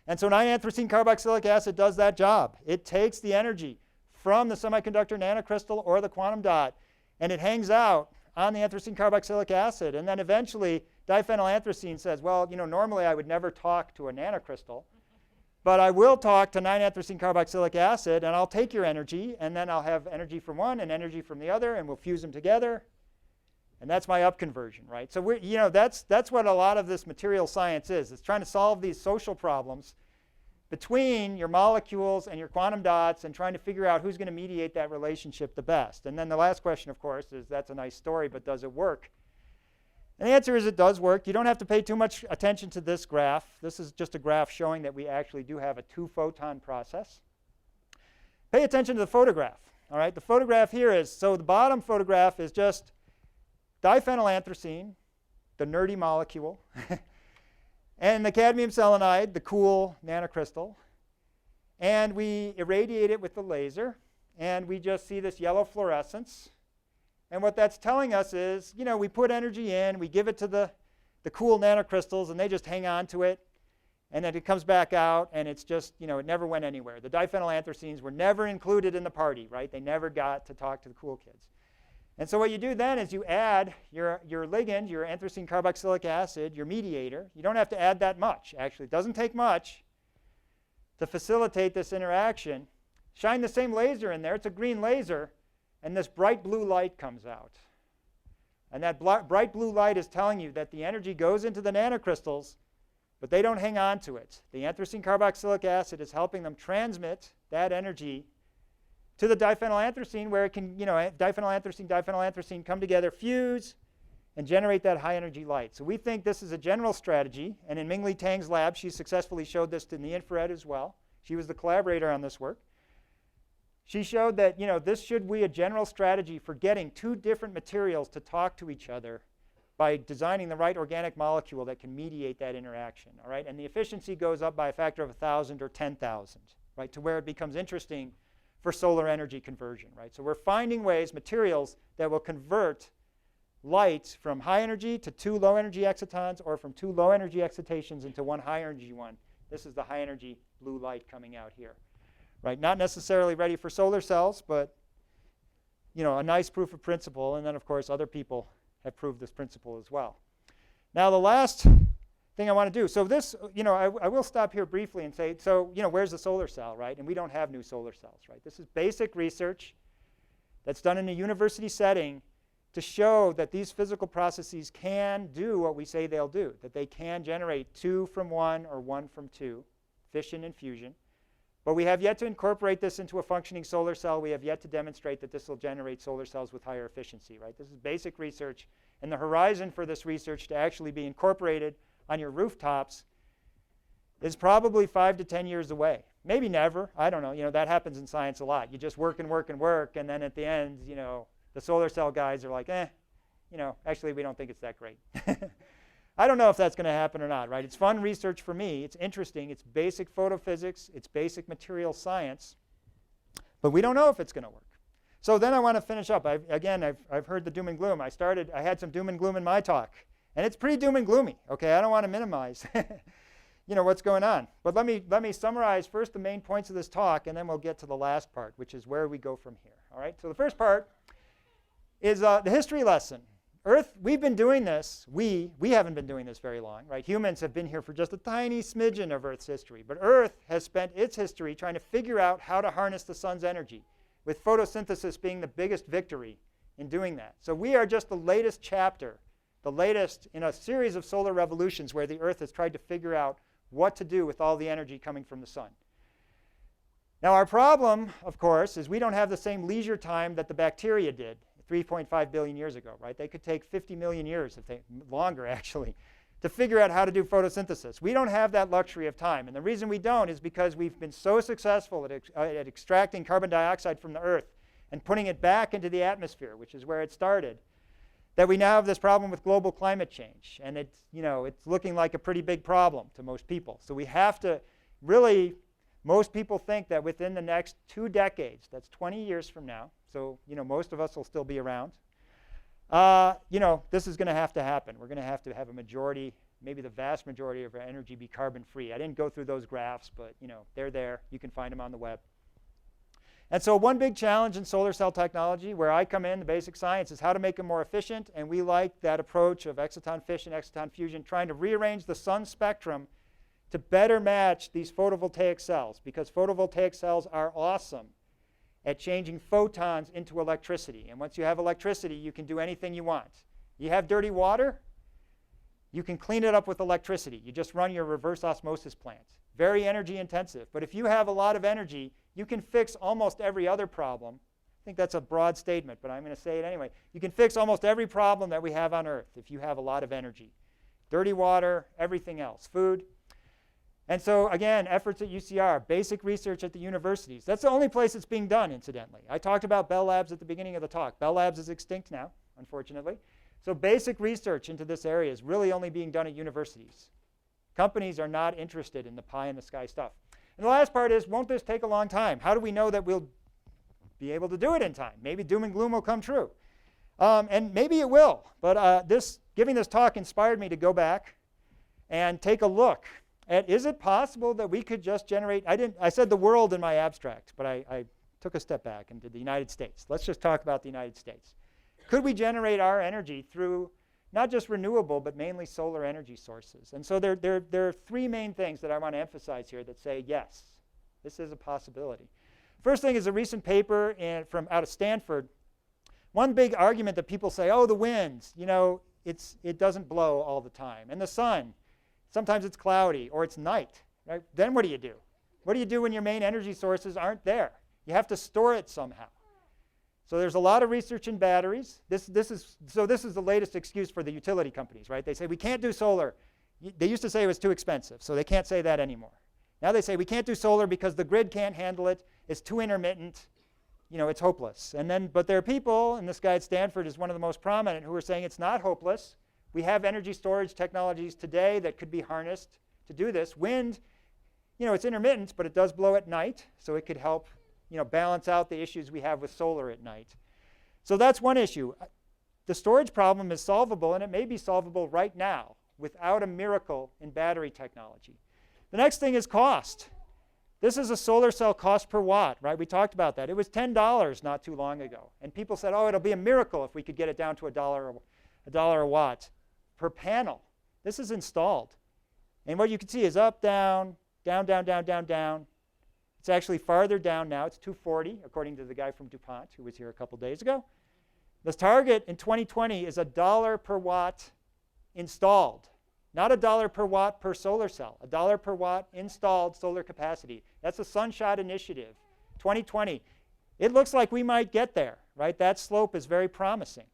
And so 9-anthracene carboxylic acid does that job. It takes the energy from the semiconductor nanocrystal or the quantum dot, and it hangs out on the anthracene carboxylic acid. And then eventually, diphenylanthracene says, well, normally I would never talk to a nanocrystal, but I will talk to 9-anthracene carboxylic acid, and I'll take your energy, and then I'll have energy from one and energy from the other, and we'll fuse them together. And that's my upconversion, right? So that's what a lot of this material science is. It's trying to solve these social problems between your molecules and your quantum dots and trying to figure out who's going to mediate that relationship the best. And then the last question, of course, is that's a nice story, but does it work? And the answer is it does work. You don't have to pay too much attention to this graph. This is just a graph showing that we actually do have a 2-photon process. Pay attention to the photograph. All right, the photograph here is, so the bottom photograph is just diphenylanthracene, the nerdy molecule, and the cadmium selenide, the cool nanocrystal. And we irradiate it with the laser, and we just see this yellow fluorescence. And what that's telling us is, you know, we put energy in, we give it to the cool nanocrystals, and they just hang on to it. And then it comes back out, and it's just, you know, it never went anywhere. The diphenylanthracenes were never included in the party, right? They never got to talk to the cool kids. And so what you do then is you add your ligand, your anthracene carboxylic acid, your mediator. You don't have to add that much, actually. It doesn't take much to facilitate this interaction. Shine the same laser in there. It's a green laser, and this bright blue light comes out. And that bright blue light is telling you that the energy goes into the nanocrystals, but they don't hang on to it. The anthracene carboxylic acid is helping them transmit that energy to the diphenylanthracene, where it can, you know, diphenylanthracene come together, fuse, and generate that high energy light. So we think this is a general strategy, and in Mingli Tang's lab, she successfully showed this in the infrared as well. She was the collaborator on this work. She showed that, you know, this should be a general strategy for getting two different materials to talk to each other by designing the right organic molecule that can mediate that interaction, all right? And the efficiency goes up by a factor of 1,000 or 10,000, right, to where it becomes interesting for solar energy conversion, right? So we're finding ways, materials, that will convert light from high energy to 2 low energy excitons, or from 2 low energy excitations into 1 high energy one. This is the high energy blue light coming out here, right? Not necessarily ready for solar cells, but, you know, a nice proof of principle. And then, of course, other people have proved this principle as well. Now, the last thing I want to do, so this, you know, I will stop here briefly and say, so, you know, where's the solar cell, right? And we don't have new solar cells, right? This is basic research that's done in a university setting to show that these physical processes can do what we say they'll do, that they can generate 2 from 1 or 1 from 2, fission and fusion. But we have yet to incorporate this into a functioning solar cell. We have yet to demonstrate that this will generate solar cells with higher efficiency, right? This is basic research, and the horizon for this research to actually be incorporated on your rooftops is probably 5 to 10 years away. Maybe never. I don't know. You know, that happens in science a lot. You just work and work and work, and then at the end, you know, the solar cell guys are like, you know, actually we don't think it's that great. I don't know if that's going to happen or not, right? It's fun research for me. It's interesting. It's basic photophysics. It's basic material science. But we don't know if it's going to work. So then I want to finish up. I've heard the doom and gloom. I had some doom and gloom in my talk. And it's pretty doom and gloomy, okay? I don't want to minimize, you know, what's going on. But let me summarize first the main points of this talk, and then we'll get to the last part, which is where we go from here, all right? So the first part is the history lesson. Earth, we've been doing this. We haven't been doing this very long, right? Humans have been here for just a tiny smidgen of Earth's history. But Earth has spent its history trying to figure out how to harness the sun's energy, with photosynthesis being the biggest victory in doing that. So we are just the latest chapter, the latest in a series of solar revolutions where the Earth has tried to figure out what to do with all the energy coming from the sun. Now, our problem, of course, is we don't have the same leisure time that the bacteria did 3.5 billion years ago, right? They could take 50 million years, longer actually, to figure out how to do photosynthesis. We don't have that luxury of time. And the reason we don't is because we've been so successful at extracting carbon dioxide from the Earth and putting it back into the atmosphere, which is where it started, that we now have this problem with global climate change. And it's, you know, it's looking like a pretty big problem to most people. So we have to really, most people think that within the next 2 decades, that's 20 years from now, so, you know, most of us will still be around, you know, this is going to happen. We're going to have a majority, maybe the vast majority of our energy be carbon free. I didn't go through those graphs, but, you know, they're there. You can find them on the web. And so one big challenge in solar cell technology, where I come in, the basic science, is how to make them more efficient. And we like that approach of exciton fission, exciton fusion, trying to rearrange the sun spectrum to better match these photovoltaic cells, because photovoltaic cells are awesome at changing photons into electricity. And once you have electricity, you can do anything you want. You have dirty water, You can clean it up with electricity. You just run your reverse osmosis plant. Very energy intensive. But if you have a lot of energy, you can fix almost every other problem. I think that's a broad statement, but I'm going to say it anyway. You can fix almost every problem that we have on Earth if you have a lot of energy. Dirty water, everything else, food. And so, again, efforts at UCR, basic research at the universities. That's the only place it's being done, incidentally. I talked about Bell Labs at the beginning of the talk. Bell Labs is extinct now, unfortunately. So basic research into this area is really only being done at universities. Companies are not interested in the pie-in-the-sky stuff. And the last part is, won't this take a long time? How do we know that we'll be able to do it in time? Maybe doom and gloom will come true. And maybe it will. But giving this talk inspired me to go back and take a look at, is it possible that we could just generate, I said the world in my abstract, but I took a step back and did the United States. Let's just talk about the United States. Could we generate our energy through not just renewable, but mainly solar energy sources? And so there are three main things that I want to emphasize here that say, yes, this is a possibility. First thing is a recent paper from out of Stanford. One big argument that people say, oh, the winds, it doesn't blow all the time. And the sun, sometimes it's cloudy or it's night. Right? Then what do you do? What do you do when your main energy sources aren't there? You have to store it somehow. So there's a lot of research in batteries. This is the latest excuse for the utility companies, right? They say, we can't do solar. They used to say it was too expensive, so they can't say that anymore. Now they say, we can't do solar because the grid can't handle it. It's too intermittent. It's hopeless. But there are people, and this guy at Stanford is one of the most prominent, who are saying it's not hopeless. We have energy storage technologies today that could be harnessed to do this. Wind, it's intermittent, but it does blow at night, so it could help balance out the issues we have with solar at night. So that's one issue. The storage problem is solvable, and it may be solvable right now without a miracle in battery technology. The next thing is cost. This is a solar cell cost per watt, right? We talked about that. It was $10 not too long ago. And people said, oh, it'll be a miracle if we could get it down to $1 a watt per panel. This is installed. And what you can see is up, down, down, down, down, down, down. It's actually farther down now. It's 240, according to the guy from DuPont who was here a couple days ago. The target in 2020 is $1 per watt installed. Not $1 per watt per solar cell. $1 per watt installed solar capacity. That's the Sunshot Initiative, 2020. It looks like we might get there, right? That slope is very promising.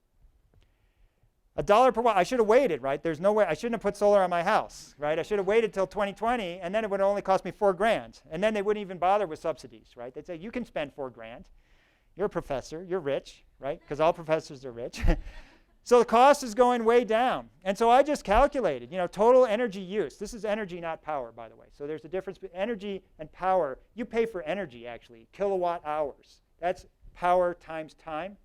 $1 per watt. I should have waited, right? There's no way. I shouldn't have put solar on my house, right? I should have waited till 2020, and then it would only cost me $4,000. And then they wouldn't even bother with subsidies, right? They'd say, you can spend $4,000. You're a professor. You're rich, right? Because all professors are rich. So the cost is going way down. And so I just calculated, total energy use. This is energy, not power, by the way. So there's a difference between energy and power. You pay for energy, actually, kilowatt hours. That's power times time.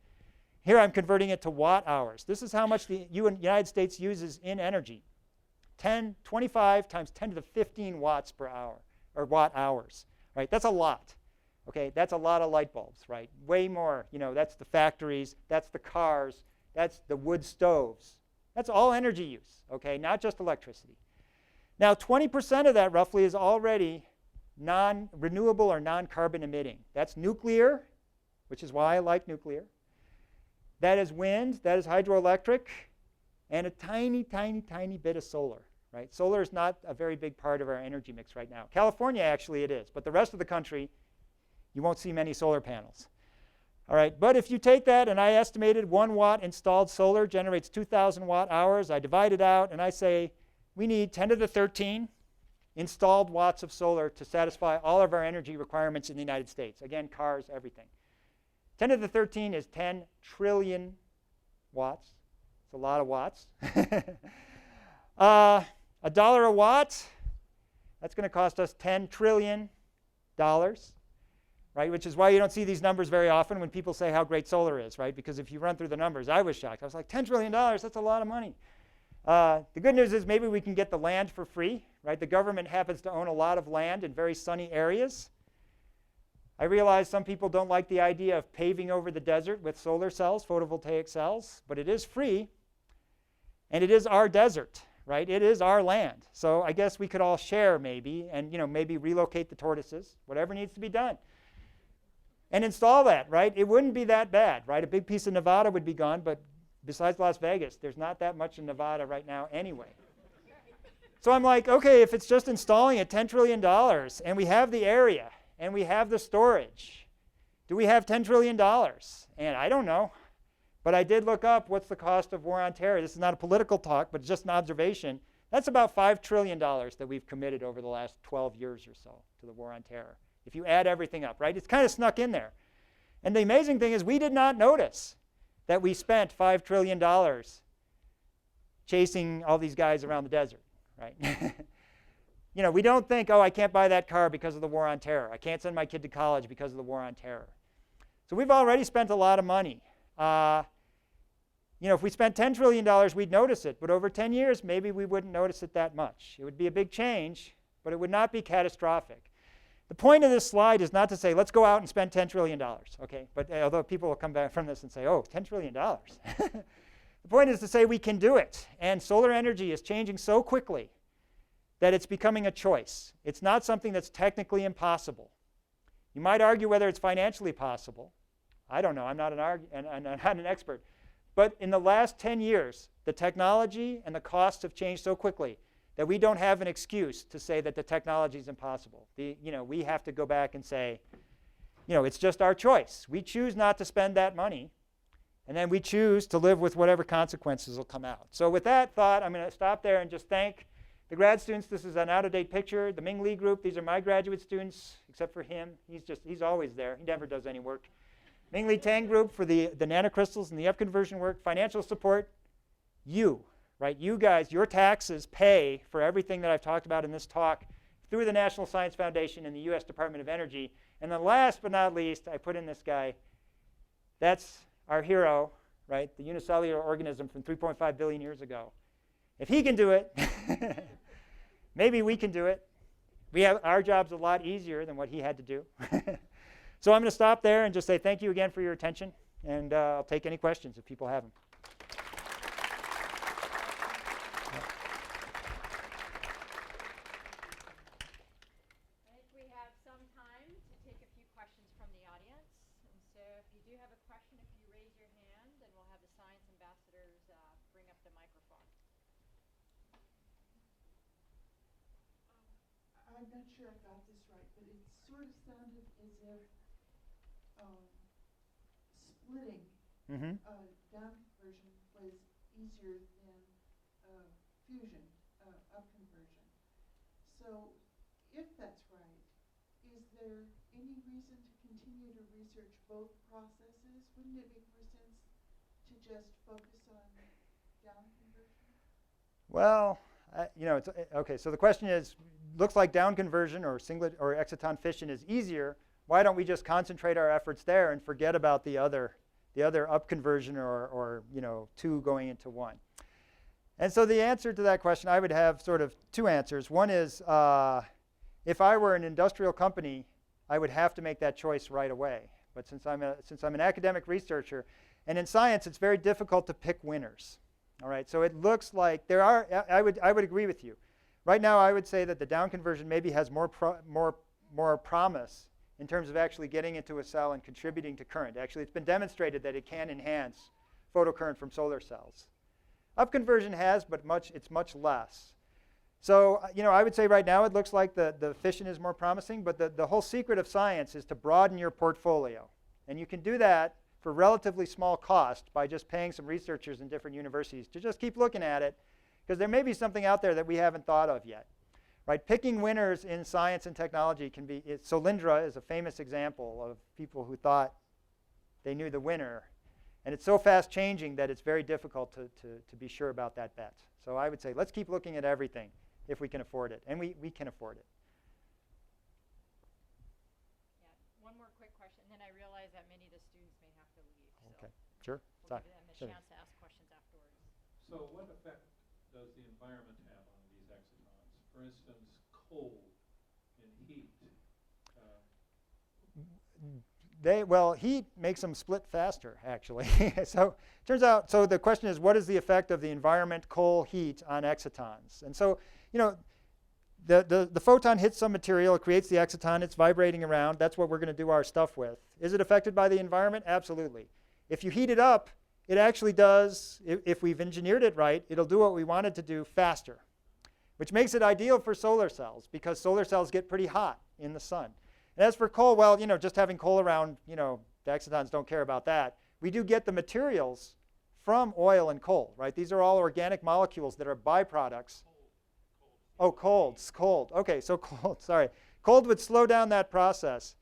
Here I'm converting it to watt hours. This is how much the United States uses in energy. 25 times 10 to the 15 watts per hour, or watt hours, right? That's a lot, okay? That's a lot of light bulbs, right? Way more, that's the factories, that's the cars, that's the wood stoves. That's all energy use, okay? Not just electricity. Now, 20% of that roughly is already non-renewable or non-carbon emitting. That's nuclear, which is why I like nuclear. That is wind, that is hydroelectric, and a tiny, tiny, tiny bit of solar, right? Solar is not a very big part of our energy mix right now. California, actually, it is. But the rest of the country, you won't see many solar panels. All right, but if you take that, and I estimated 1 watt installed solar generates 2,000 watt hours, I divide it out, and I say we need 10 to the 13 installed watts of solar to satisfy all of our energy requirements in the United States. Again, cars, everything. 10 to the 13 is 10 trillion watts. It's a lot of watts. $1 a watt, that's going to cost us $10 trillion, right? Which is why you don't see these numbers very often when people say how great solar is, right? Because if you run through the numbers, I was shocked. I was like, $10 trillion, that's a lot of money. The good news is maybe we can get the land for free, right? The government happens to own a lot of land in very sunny areas. I realize some people don't like the idea of paving over the desert with solar cells, photovoltaic cells, but it is free, and it is our desert, right? It is our land. So I guess we could all share maybe, and maybe relocate the tortoises, whatever needs to be done, and install that, right? It wouldn't be that bad, right? A big piece of Nevada would be gone, but besides Las Vegas, there's not that much in Nevada right now anyway. So I'm like, okay, if it's just installing it, $10 trillion, and we have the area, and we have the storage, do we have $10 trillion? And I don't know. But I did look up what's the cost of war on terror. This is not a political talk, but just an observation. That's about $5 trillion that we've committed over the last 12 years or so to the war on terror. If you add everything up, right? It's kind of snuck in there. And the amazing thing is we did not notice that we spent $5 trillion chasing all these guys around the desert, right? You know, we don't think, oh, I can't buy that car because of the war on terror. I can't send my kid to college because of the war on terror. So we've already spent a lot of money. You know, if we spent $10 trillion, we'd notice it. But over 10 years, maybe we wouldn't notice it that much. It would be a big change, but it would not be catastrophic. The point of this slide is not to say, let's go out and spend $10 trillion, okay? But although people will come back from this and say, oh, $10 trillion. The point is to say we can do it. And solar energy is changing so quickly that it's becoming a choice. It's not something that's technically impossible. You might argue whether it's financially possible. I don't know. I'm not an expert. But in the last 10 years, the technology and the costs have changed so quickly that we don't have an excuse to say that the technology is impossible. We have to go back and say, it's just our choice. We choose not to spend that money, and then we choose to live with whatever consequences will come out. So with that thought, I'm going to stop there and just thank the grad students. This is an out-of-date picture. The Ming Lee group, these are my graduate students, except for him. He's always there. He never does any work. Ming Lee Tang group for the nanocrystals and the upconversion work. Financial support, you, right? You guys, your taxes pay for everything that I've talked about in this talk through the National Science Foundation and the U.S. Department of Energy. And then last but not least, I put in this guy. That's our hero, right? The unicellular organism from 3.5 billion years ago. If he can do it, maybe we can do it. Our job's a lot easier than what he had to do. So I'm going to stop there and just say thank you again for your attention, and I'll take any questions if people have them. I think we have some time to take a few questions from the audience. And so if you do have a question, if you raise your hand, then we'll have the science ambassadors bring up the microphone. I'm not sure I got this right, but it sort of sounded as if splitting down conversion was easier than fusion, up conversion. So if that's right, is there any reason to continue to research both processes? Wouldn't it make more sense to just focus on down conversion? Well, okay, so the question is, looks like down conversion or singlet or exciton fission is easier. Why don't we just concentrate our efforts there and forget about the other up conversion or two going into one? And so the answer to that question, I would have sort of two answers. One is, if I were an industrial company, I would have to make that choice right away. But since I'm an academic researcher, and in science, it's very difficult to pick winners. All right, so it looks like there are. I would agree with you. Right now, I would say that the down conversion maybe has more promise in terms of actually getting into a cell and contributing to current. Actually, it's been demonstrated that it can enhance photocurrent from solar cells. Up conversion has, but it's much less. So, I would say right now it looks like the fission is more promising, but the whole secret of science is to broaden your portfolio. And you can do that for relatively small cost by just paying some researchers in different universities to just keep looking at it, because there may be something out there that we haven't thought of yet. Right? Picking winners in science and technology can be, Solyndra is a famous example of people who thought they knew the winner. And it's so fast changing that it's very difficult to be sure about that bet. So I would say let's keep looking at everything if we can afford it. And we can afford it. Yeah, one more quick question, and then I realize that many of the students may have to leave. Okay, sure. We'll give them a chance to ask questions afterwards. So what effect does the environment have on these excitons? For instance, cold and heat. Heat makes them split faster, actually. So it turns out, so the question is, what is the effect of the environment, coal, heat on excitons? And so, the photon hits some material, it creates the exciton, it's vibrating around. That's what we're going to do our stuff with. Is it affected by the environment? Absolutely. If you heat it up, it actually does, if we've engineered it right, it'll do what we want it to do faster. which makes it ideal for solar cells because solar cells get pretty hot in the sun. And as for coal, well, just having coal around, the excitons don't care about that. We do get the materials from oil and coal, right? These are all organic molecules that are byproducts. Oh, cold. Okay, so cold, sorry. Cold would slow down that process.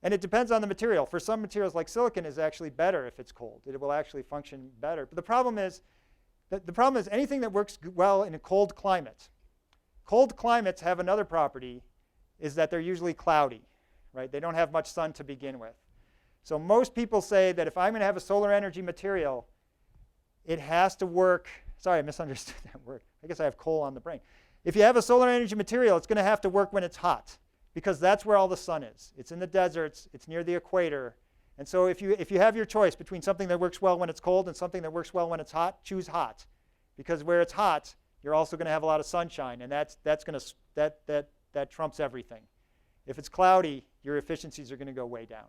And it depends on the material. For some materials like silicon is actually better if it's cold. It will actually function better. But the problem is anything that works well in a cold climate. Cold climates have another property, is that they're usually cloudy, right? They don't have much sun to begin with. So most people say that if I'm going to have a solar energy material, it has to work. Sorry, I misunderstood that word. I guess I have coal on the brain. If you have a solar energy material, it's going to have to work when it's hot, because that's where all the sun is. It's in the deserts. It's near the equator. And so if you have your choice between something that works well when it's cold and something that works well when it's hot, choose hot, because where it's hot, you're also going to have a lot of sunshine, and that trumps everything. If it's cloudy, your efficiencies are going to go way down.